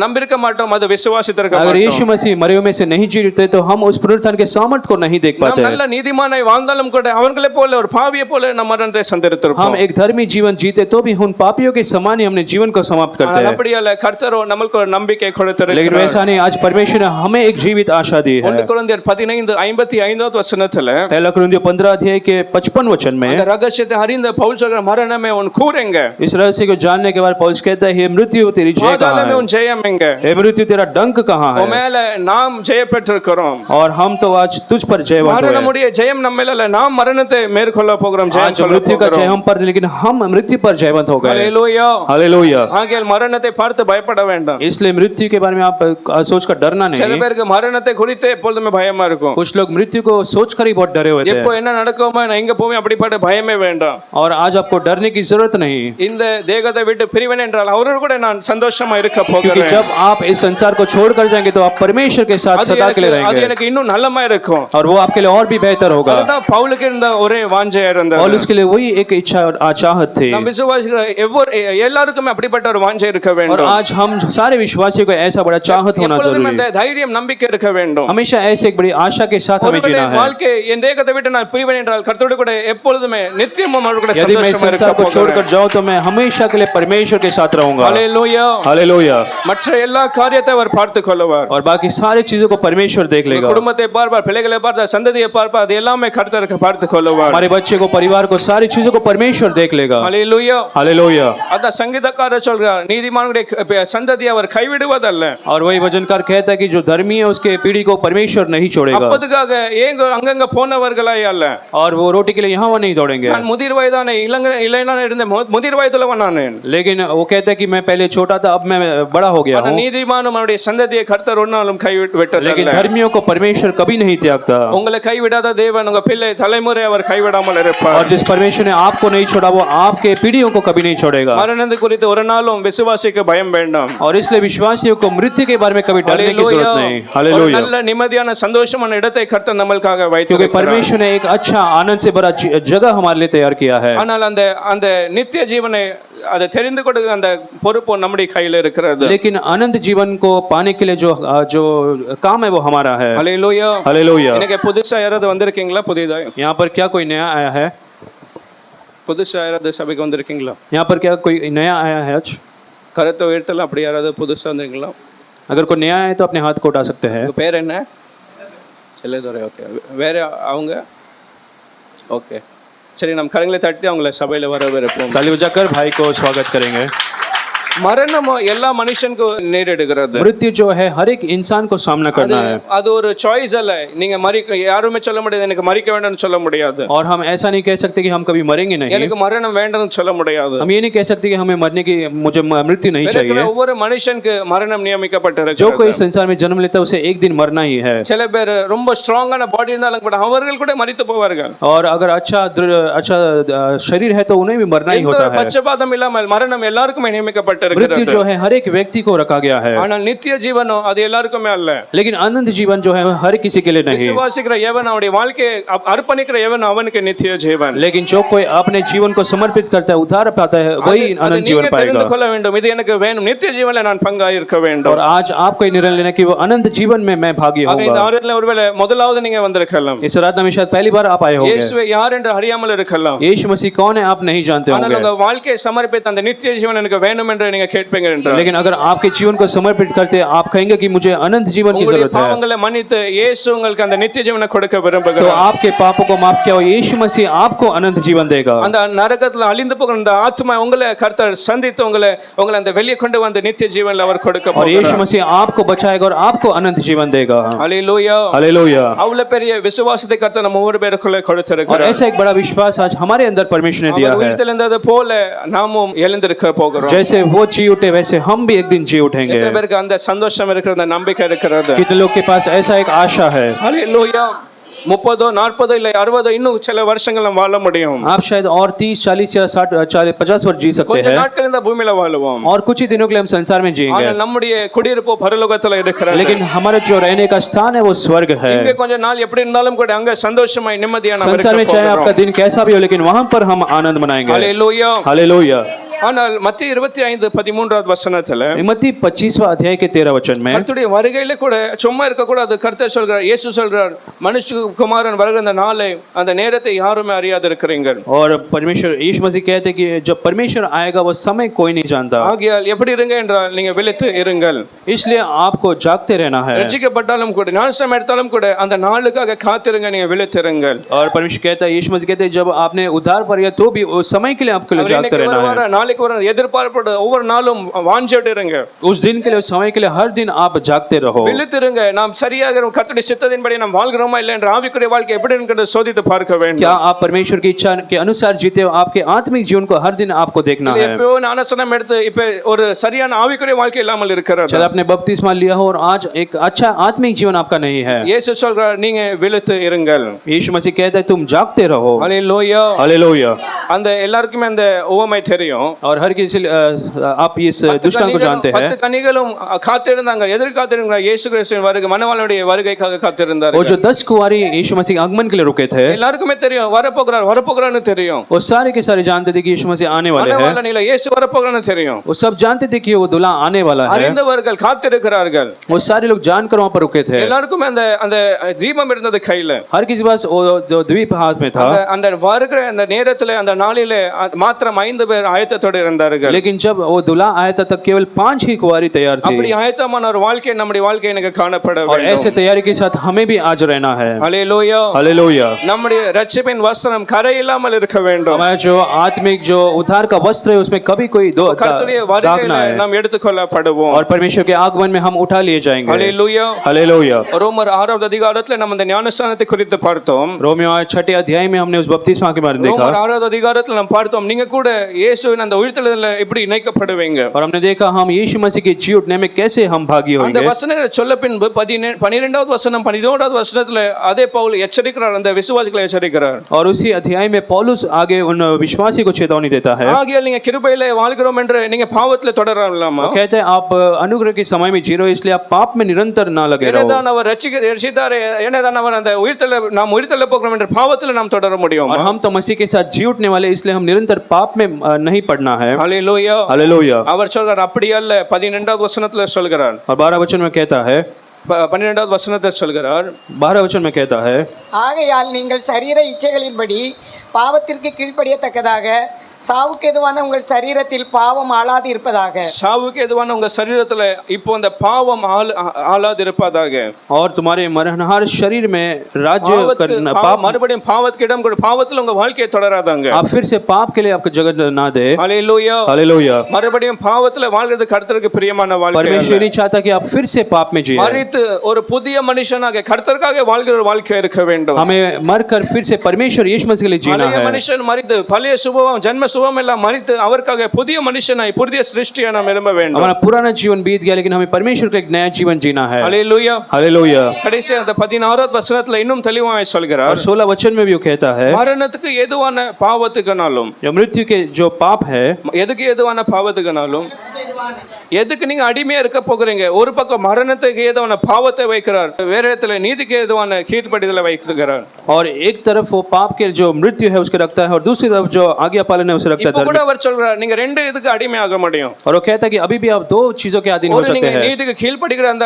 நம்பியிருக்க மாட்டோம், அது விசுவாசித்திருக்க अगर மாட்டோம்। यीशु मसीह मरे हुए में से नहीं जी उठते तो हम उस पुनरुत्थान के सामर्थ को नहीं देख நாம் पाते। நல்ல நீதிமானாய் வாழ்ந்தாலும் கூட அவர்களைப் போல ஒரு பாவியை போல நம்ம மரணத்தை சந்தித்திருப்போம்। हम एक धर्मी जीवन जीते तो भी उन पापियों के समान ही हमने जीवन को समाप्त करते हैं। அப்படியல்ல, கர்த்தரோ நமக்கு ஒரு நம்பிக்கை लेकिन கொடுத்திருக்கிறார்। वैसा नहीं, आज परमेश्वर ने हमें एक जीवित आशा दी है। 1 கொரிந்தியர் 15:55 வசனத்துல पहला कुरिन्थियों 15 अध्याय के 55 वचन में அந்த ரகசியத்தை அறிந்த பவுல் சொல்ற மரணமே உன் கூரெங்க, इस रहस्य को जानने के बाद पौलुस कहता है हे मृत्यु तेरी जय कहाँ பாதாளமே है? உன் ஜெயம் எங்க? हे मृत्यु तेरा डंक कहाँ உன் है? மேல நாம் ஜெய பெற்றிருக்கிறோம்। और हम तो आज तुझ पर जयवंत हुए। மரணமுடைய ஜெயம் நம்ம மேல இல்ல, நாம் மரணத்தை மேற்கொள்ள போகிறோம், ஜெயம் आज கொள்ள मृत्यु का जय போகிறோம்। हम पर, लेकिन हम मृत्यु पर जयवंत हो गए। Hallelujah, hallelujah. ஆகையால் மரணத்தை பார்த்து பயப்பட வேண்டாம்। इसलिए मृत्यु के बारे में आप सोचकर डरना சில नहीं। பேருக்கு மரணத்தை குறித்து எப்பொழுதுமே பயமா இருக்கும்। कुछ लोग मृत्यु को सोचकर ही बहुत डरे हुए थे, எப்போ என்ன நடக்குமோ நான் எங்க போவேன் அப்படிப்பட்ட பயமே வேண்டாம்। और आज आपको डरने की जरूरत नहीं, இந்த தேகத்தை விட்டு பிரிவேன் என்றால் அவரோடு கூட நான் சந்தோஷமா இருக்க क्योंकि போகிறேன்। जब आप इस संसार को छोड़कर जाएंगे तो आप परमेश्वर के साथ सदा के लिए அது रहेंगे, எனக்கு இன்னும் நல்லமா இருக்கும்। और वो आपके लिए और भी बेहतर होगा। அதுதான் பவுலுக்கு இருந்த ஒரே வாஞ்சையா இருந்தது। और उसके लिए वही एक इच्छा और चाहत थी। நாம் விசுவாசிக்கிற எல்லாருக்குமே அப்படிப்பட்ட ஒரு வாஞ்சை இருக்க और வேண்டும்। आज हम सारे विश्वासियों को ऐसा बड़ा चाहत होना எப்பொழுதும் जरूरी இந்த है। தைரியம் நம்பிக்கை இருக்க வேண்டும்। हमेशा ऐसे एक बड़ी आशा के साथ हमें ஒருவேளை जीना है। வாழ்க்கை என் தேகத்தை விட்டு நான் பிரிவேன் என்றால் கர்த்தரோடு கூட எப்பொழுதுமே நித்தியமும் அவரோடு கூட यदि मैं इस சந்தோஷமா संसार இருக்க को छोड़कर போகிறேன்। जाऊं तो मैं हमेशा के लिए परमेश्वर के साथ रहूंगा। Hallelujah, hallelujah. மற்ற எல்லா காரியத்தை அவர் பார்த்துக் கொள்வார்। और बाकी सारी चीजों को परमेश्वर देख लेगा। குடும்பத்தை பார்ப்பார், பிள்ளைகளை பார்ப்பார், சந்ததியை பார்ப்பார், அது எல்லாமே கர்த்தருக்கு பார்த்துக் கொள்வார்। हमारे बच्चे को, परिवार को, सारी चीजों को परमेश्वर देख लेगा। Hallelujah, hallelujah. அத சங்கீதக்காரர் சொல்றார், நீதிமானுடைய சந்ததியை அவர் கைவிடுவதல்ல। और वही वचनकार कहता है कि जो धर्मी है उसके पीढ़ी को परमेश्वर नहीं छोड़ेगा। அப்பதுக்காக ஏங்க அங்கங்க போனவர்களாய் அல்ல। और वो रोटी के लिए यहाँ वहाँ नहीं दौड़ेंगे। நான் முதிர் வயதான இளைஞனான இருந்த முதிர் வயதுள்ளவன் நான்। लेकिन वो कहता है कि मैं पहले छोटा था, अब मैं बड़ा हो गया हूँ। நீதிமானும் அவருடைய சந்ததியை கர்த்தர் ஒரு நாளும் கைவிட்டதில்லை। लेकिन धर्मियों को परमेश्वर कभी नहीं त्यागता। உங்களை கைவிடாத தேவன் உங்க பிள்ளை தலைமுறை அவர் கைவிடாமல் இருப்பார்। और जिस परमेश्वर ने आपको नहीं छोड़ा वो आपके पीढ़ियों को कभी नहीं छोड़ेगा। மரணத்தை குறித்து ஒரு நாளும் விசுவாசிக்கு பயம் வேண்டாம்। और इसलिए विश्वासियों को मृत्यु के बारे में कभी डरने की जरूरत नहीं। ஒரு हालेलुया। நல்ல நிம்மதியான சந்தோஷமான இடத்தை கர்த்தர் நமக்காக क्योंकि வைத்திருக்கிறார்। परमेश्वर ने एक अच्छा आनंद से भरा जगह हमारे लिए तैयार किया है। ஆனால் அந்த நித்திய ஜீவனை அதை தெரிந்து கொடுக்கிற அந்த பொறுப்பு நம்முடைய கையில இருக்கிறது. लेकिन अनंत जीवन को पाने के लिए जो काम है वो हमारा है. ஹல்லேலூயா. हालेलुया. இன்னைக்கு புதுசா யாராவது வந்திருக்கீங்களா? புதிதா यहाँ पर क्या कोई नया आया है? புதுசா யாராவது சபைக்கு வந்திருக்கீங்களா? यहाँ पर क्या कोई नया आया है आज? கருத்தை உயர்த்தலாம். அப்படி யாராவது புதுசா வந்திருக்கீங்களா? अगर कोई नया है तो अपने हाथ को उठा सकते हैं. உங்க பேர் என்ன? செல்லதுரை. ஓகே. வேற அவங்க? ஓகே. சரி, நம்ம கரங்களை தட்டி அவங்கள சபையில வரவேற்போம். ताली बजाकर भाई को स्वागत करेंगे. மரணம் எல்லா மனுஷனுக்கும் நேரிடுகிறது. मृत्यु जो है हर एक इंसान को सामना करना है. அது ஒரு சாய்ஸ் அல்ல. நீங்க மரிக்க யாருமே சொல்ல முடியாது எனக்கு மரிக்க வேண்டாம்னு சொல்ல முடியாது. और हम ऐसा नहीं कह सकते कि हम कभी मरेंगे नहीं. எனக்கு மரணம் வேண்டாம்னு சொல்ல முடியாது. हम ये नहीं कह सकते कि हमें मरने की मुझे मृत्यु नहीं चाहिए. ஒவ்வொரு மனுஷனுக்கு மரணம் நியமிக்கப்பட்டிருக்கு. जो कोई संसार में जन्म लेता है उसे एक दिन मरना ही है. சில பேர் ரொம்ப ஸ்ட்ராங்கான பாடி இருந்தாலும் கூட அவர்கள் கூட மரித்து போவார்கள். और अगर अच्छा शरीर है तो उन्हें भी मरना ही होता है. பட்சபாதம் இல்லாமல் மரணம் எல்லாருக்கும் நியமிக்கப்பட்டிருக்கு. मृत्यु जो है हर एक व्यक्ति को रखा गया है. ஆனால் நித்திய ஜீவனோ அது எல்லாருக்குமே அல்ல. लेकिन अनंत जीवन जो है हर किसी के लिए नहीं. விசுவாசிக்கிற எவன் அவனுடைய வாழ்க்கையை அர்ப்பணிக்கிற எவன் அவனுக்கு நித்திய ஜீவன். लेकिन जो कोई अपने जीवन को समर्पित करता है उद्धार पाता है वही अनंत जीवन पाएगा. தெரிந்து கொள்ள வேண்டும் இது எனக்கு வேணும் நித்திய ஜீவனில் நான் பங்காயிருக்க வேண்டும். और आज आपको ये निर्णय लेना कि वो अनंत जीवन में मैं भागी होऊंगा. இந்த ஆராதனையில ஒருவேளை முதலாவது நீங்க வந்திருக்கலாம். इस आराधना में शायद पहली बार आप आए होंगे. இயேசுவை யார் என்று அறியாமல் இருக்கலாம். यीशु मसीह कौन है आप नहीं जानते ஆனால் होंगे. உங்க வாழ்க்கையை சமர்ப்பித்த அந்த நித்திய ஜீவன் எனக்கு வேணும் என்று நீங்க கேட்பீங்க என்றால். लेकिन अगर आपके जीवन को समर्पित करते आप कहेंगे कि मुझे अनंत जीवन की जरूरत है. பாவங்களை மன்னித்து இயேசு உங்களுக்கு அந்த நித்திய ஜீவனை கொடுக்க விரும்புகிறார். तो आपके पापों को माफ किया यीशु मसीह आपको अनंत जीवन देगा. அந்த நரகத்துல அழிந்து போகிற அந்த ஆத்மா உங்களை கர்த்தர் சந்தித்து உங்களை அந்த வெளியே கொண்டு வந்து நித்திய ஜீவனில் அவர் கொடுக்க போகிறார். और यीशु मसीह आपको बचाएगा और आपको अनंत जीवन देगा. हालेलुया. हालेलुया. அவ்வளவு பெரிய விசுவாசத்தை கர்த்தர் நம்ம ஒவ்வொரு பேருக்குள்ள கொடுத்திருக்கிறார். और ऐसा एक बड़ा विश्वास आज हमारे अंदर परमेश्वर ने दिया है. உயிர்த்தெழுந்தது போல நாமும் எழுந்திருக்க போகிறோம். जैसे वो जी उठे वैसे हम भी एक दिन जी उठेंगे. कितने பேருக்கு அந்த சந்தோஷம் இருக்கிறது அந்த நம்பிக்கை இருக்கிறது. कितने लोग के पास ऐसा एक आशा है. हालेलुया. 30 40 இல்ல 60 இன்னும் சில வருஷங்கள் நாம் வாழ முடியும். आप शायद और 30 40 या 60 50 वर्ष जी सकते கொஞ்ச हैं. நாட்கள் இந்த பூமியில வாழுவோம். और कुछ ही दिनों के लिए हम संसार में जिएंगे. ஆனால் நம்முடைய குடியிருப்பு பரலோகத்துல இருக்கிறது. लेकिन हमारा जो रहने का स्थान है वो स्वर्ग है. இங்க கொஞ்ச நாள் எப்படி இருந்தாலும் கூட அங்க சந்தோஷமாய் நிம்மதியா நாம் இருக்க संसार में चाहे போகிறோம். आपका दिन कैसा भी हो लेकिन वहां पर हम आनंद मनाएंगे. हालेलुया. हालेलुया. ஆனால் மத்திய 25:13 வசனத்துல मत्ती 25वां अध्याय के 13 वचन में கர்த்தருடைய வருகையில கூட சும்மா இருக்க கூடாது. கர்த்தர் சொல்றார், இயேசு சொல்றார், மனுஷகுமாரன் வருகிற அந்த நாளை அந்த நேரத்தை யாருமே அறியாது இருக்கிறீங்க. और परमेश्वर यीशु मसीह कहते हैं कि जब परमेश्वर आएगा वो समय कोई नहीं जानता. ஆகையால் எப்படி இருங்க என்றால் நீங்க விழித்து இருங்கள். इसलिए आपको जागते रहना है. ரட்சிக்கப்பட்டாலும் கூட ஞானஸ்நானம் எடுத்தாலும் கூட அந்த நாளுக்காக காத்திருங்க, நீங்க விழித்திருங்கள். और परमेश्वर कहता है यीशु मसीह कहते हैं जब आपने उद्धार पाया तो भी उस समय के लिए आपके लिए जागते रहना है. நாளைக்கு வர எதிர்பார்ப்போடு ஒவ்வொரு நாளும் வாஞ்சிட்டு இருங்க. उस दिन के लिए उस समय के लिए हर दिन आप जागते रहो. விழித்திருங்க. நாம் சரியாக கர்த்தருடைய சித்தத்தின்படி நாம் வாழ்கிறோமா இல்லை என்ற ஆவிக்குரிய வாழ்க்கை எப்படி இருக்கிறது சோதித்து பார்க்க வேண்டும். क्या आप परमेश्वर की इच्छा के अनुसार जीते हो? आपके आत्मिक जीवन को हर दिन आपको देखना है. எப்போ ஞானஸ்நானம் எடுத்து இப்ப ஒரு சரியான ஆவிக்குரிய வாழ்க்கை இல்லாமல் இருக்கிறது. चल आपने बपतिस्मा लिया हो और आज एक अच्छा आत्मिक जीवन आपका नहीं है. இயேசு சொல்றார், நீங்க விழித்து இருங்கள். यीशु मसीह कहता है तुम जागते रहो. हालेलुया. हालेलुया. அந்த எல்லாருக்குமே அந்த உவமை தெரியும். और हर किसी आप इस दृष्टांत को जानते हैं. 10 கன்னிகளும் காத்திருந்தாங்க. எதற்கு காத்திருந்தாங்க? இயேசு கிறிஸ்துவின் வருகை, மணவாளனுடைய வருகைக்காக காத்திருந்தார்கள். वो जो 10 कुंवारी यीशु मसीह के आगमन के लिए रुके थे, எல்லாருக்குமே தெரியும் வரப்போகிறார்னு தெரியும். वो सारे के सारे जानते थे कि यीशु मसीह आने वाले हैं. மணவாளன் இல்ல, இயேசு வரப்போகிறார்னு தெரியும். वो सब जानते थे कि वो दूल्हा आने वाला है. அறிந்தவர்கள் காத்திருக்கிறார்கள். वो सारे लोग जानकर वहां पर रुके थे. எல்லாருக்கும் அந்த தீபம் இருந்தது கையில. हर किसी पास वो जो द्वीप हाथ में था. அந்த வருகிற அந்த நேரத்துல அந்த நாளிலே மாத்திரம் 5 பேர் ஆயத்தத்தோடு இருந்தார்கள். लेकिन जब वो दूल्हा आया था तब केवल 5 ही कुंवारी तैयार थी. அப்படி ஆயத்தமான ஒரு வாழ்க்கை நம்முடைய வாழ்க்கை எனக்கு காணப்பட வேண்டும். और ऐसे तैयारी के साथ हमें भी आज रहना है. हालेलुया. हालेलुया. நம்முடைய ரட்சிப்பின் வஸ்திரம் கரை இல்லாமல் இருக்க வேண்டும். हमारा जो आत्मिक जो उद्धार का वस्त्र है उसमें कभी कोई கர்த்தருடைய வருகையில நாம் எடுத்துக்கொள்ளப்படுவோம். और परमेश्वर के आगमन में हम उठा लिए जाएंगे. हालेलुया. हालेलुया. ரோமர் 6வது அதிகாரத்துல நம்ம இந்த ஞானஸ்நானத்தை குறித்து பார்த்தோம். रोमियो 6 अध्याय में हमने उस बपतिस्मा के बारे में देखा. ரோமர் 6வது அதிகாரத்துல நாம் பார்த்தோம், நீங்க கூட இயேசுவின் அந்த உயிர்த்தெழுதல்ல எப்படி இணைக்கப்படுவீங்க. और हमने देखा हम यीशु मसीह की जी उठने में कैसे हम भागी அந்த होंगे. வசனங்களை சொல்ல பின்பு 12வது வசனம் 13வது வசனத்துல அதே பவுல் எச்சரிக்கிறார், அந்த விசுவாசிகளை எச்சரிக்கிறார். और उसी अध्याय में पौलुस आगे उन विश्वासी को चेतावनी देता है. ஆகையால் நீங்க கிருபையிலே வாழ்கிறோம் என்று நீங்க பாவத்துல தொடரலாமா? कहते हैं आप अनुग्रह के समय में जी रहे हो इसलिए आप पाप में निरंतर ना लगे रहो. என்னதான் அவர் ரட்சித்தாரே, என்னதான் அவர் அந்த நாம் உயிர்த்தெழ போகிறோம் என்ற பாவத்துல நாம் தொடர முடியும். और हम तो मसीह के साथ जी उठने वाले इसलिए हम निरंतर पाप में नहीं पड़ पढ़ना है। ஹalleluya. हालेलुया। அவர் சொல்றார் அப்படி அல்ல 12வது வசனத்துல சொல்கிறார். और 12 वचन में कहता है, 12வது வசனத்தை சொல்கிறார் 12 वचन में कहता है, ஆகையால் நீங்கள் சரீர இச்சைகளின்படி பாவத்திற்கு கீழ்ப்படியத்தக்கதாக சாவுக்கு எதுவான உங்கள் சரீரத்தில் பாவம் ஆளாது இருப்பதாக. சாவுக்கு எதுவான உங்க சரீரத்துல இப்போ அந்த பாவம் ஆளாது இருப்பதாக. और तुम्हारे मरणहार शरीर में राज्य करना, पाप மறுபடியும் பாவத்துக்கு இடம் கொடு, பாவத்துல உங்க வாழ்க்கையை தொடராதாங்க. आप फिर से पाप के लिए आपको जगह ना दे। ஹalleluya. हालेलुया। மறுபடியும் பாவத்துல வாழ்றது கர்த்தருக்கு பிரியமான வாழ்க்கை. परमेश्वर नहीं चाहता कि आप फिर से पाप में जिए। மரித்து ஒரு புதிய மனுஷனாக கர்த்தருக்காக வாழ்கிற வாழ்க்கை இருக்க வேண்டும். हमें मरकर फिर से परमेश्वर यीशु मसीह के लिए जीना பழைய है। மனுஷன் மரித்து பழைய சுபாவம் ஜென்ம சுபாவம் எல்லாம் மரித்து அவருக்காக புதிய மனுஷனாய் புதிய சிருஷ்டியா நாம் எழும்ப வேண்டும். हमारा पुराना जीवन बीत गया, लेकिन हमें परमेश्वर का एक नया जीवन जीना है। ஹalleluya. हालेलुया। கடைசி அந்த 16வது வசனத்துல இன்னும் தெளிவாய் சொல்கிறார். और 16 वचन में भी वो कहता है, மரணத்துக்கு எதுவான பாவத்துக்குனாலும், जो मृत्यु के जो पाप है, எதுக்கு எதுவான பாவத்துக்குனாலும், எதுக்கு நீங்க அடிமையா இருக்க போகிறீங்க? ஒரு பக்கம் மரணத்துக்கு ஏதுவான பாவத்தை வைக்கிறார், வேற இடத்துல நீதிக்கு ஏதுவான கீழ்ப்படிதலை வைக்கிறார். और एक तरफ वो पाप के जो मृत्यु है उसके रखता है, और दूसरी तरफ जो आज्ञा पालन है उसे रखता இப்போ है। கூட அவர் சொல்றார் நீங்க ரெண்டு இதுக்கு அடிமையாக முடியும். और वो कहता है कि अभी भी आप दो चीजों के अधीन हो ஒரு सकते நீங்க हैं, நீதிக்கு கீழ்ப்படிகிற அந்த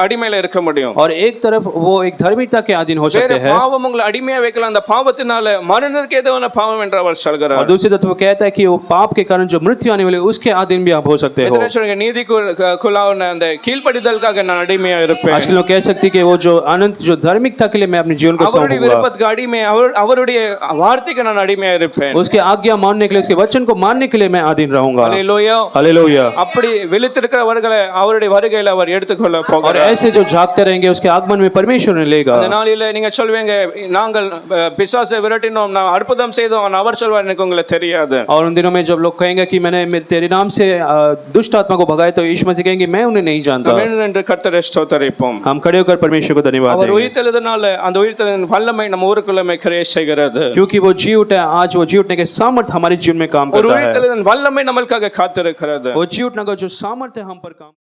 அடிமையில இருக்க முடியும். और एक तरफ वो एक धार्मिकता के अधीन हो வேற सकते हैं, பாவம் உங்களை அடிமையா வைக்கலாம், அந்த பாவத்தினால மரணத்துக்கு ஏதுவான பாவம் என்று அவர் और சொல்கிறார். दूसरी तरफ वो कहता है कि वो पाप के कारण जो मृत्यु आने वाली उसके अधीन भी आप हो सकते हो। எத்தனை சொல்றீங்க நீதிக்குள்ளான அந்த கீழ்ப்படிதலுக்காக நான் அடிமையா இருப்பேன். आजकल लोग कह सकते हैं कि वो जो अनंत जो धार्मिकता के लिए मैं अपने जीवन को அவருடைய सौंपूंगा, விருப்பத்துக்கு அடிமை, அவருடைய வார்த்தைக்கு நான் அடிமையா இருப்பேன். उसके आज्ञा मानने के लिए, उसके वचन को मानने के लिए मैं अधीन रहूंगा। ஹalleluya. हालेलुया। அப்படி விழித்திருக்கிறவர்களை அவருடைய வருகையில் அவர் எடுத்துக்கொள்ள और போகிறார். ऐसे जो जागते रहेंगे उसके आगमन में परमेश्वर ने लेगा। அந்த நாளில நீங்க சொல்வீங்க நாங்கள் பிசாசை விரட்டினோம், நான் அற்புதம் செய்தோம், அவர் சொல்வார் எனக்கு உங்களுக்கு தெரியாது. और उन दिनों में जब लोग कहेंगे कि मैंने तेरे नाम से दुष्ट आत्मा को भगाया, तो यीशु मसीह कहेंगे मैं उन्हें नहीं जानता। என்று கர்த்தரை ஸ்தோத்திரிப்போம். हम खड़े होकर परमेश्वर को धन्यवाद அவர் देंगे, உயிர்த்தெழுதனால அந்த உயிர்த்தெழுதலின் வல்லமை நம்ம ஊருக்குள்ளே கிரியை செய்கிறது. क्योंकि वो जी उठा है। आज वो जी उठने के सामर्थ हमारे जीवन में काम ஒரு करता है। உயிர்த்தெழுதலின் வல்லமை நமக்காக காத்திருக்கிறது. वो जी उठने का जो सामर्थ है हम पर काम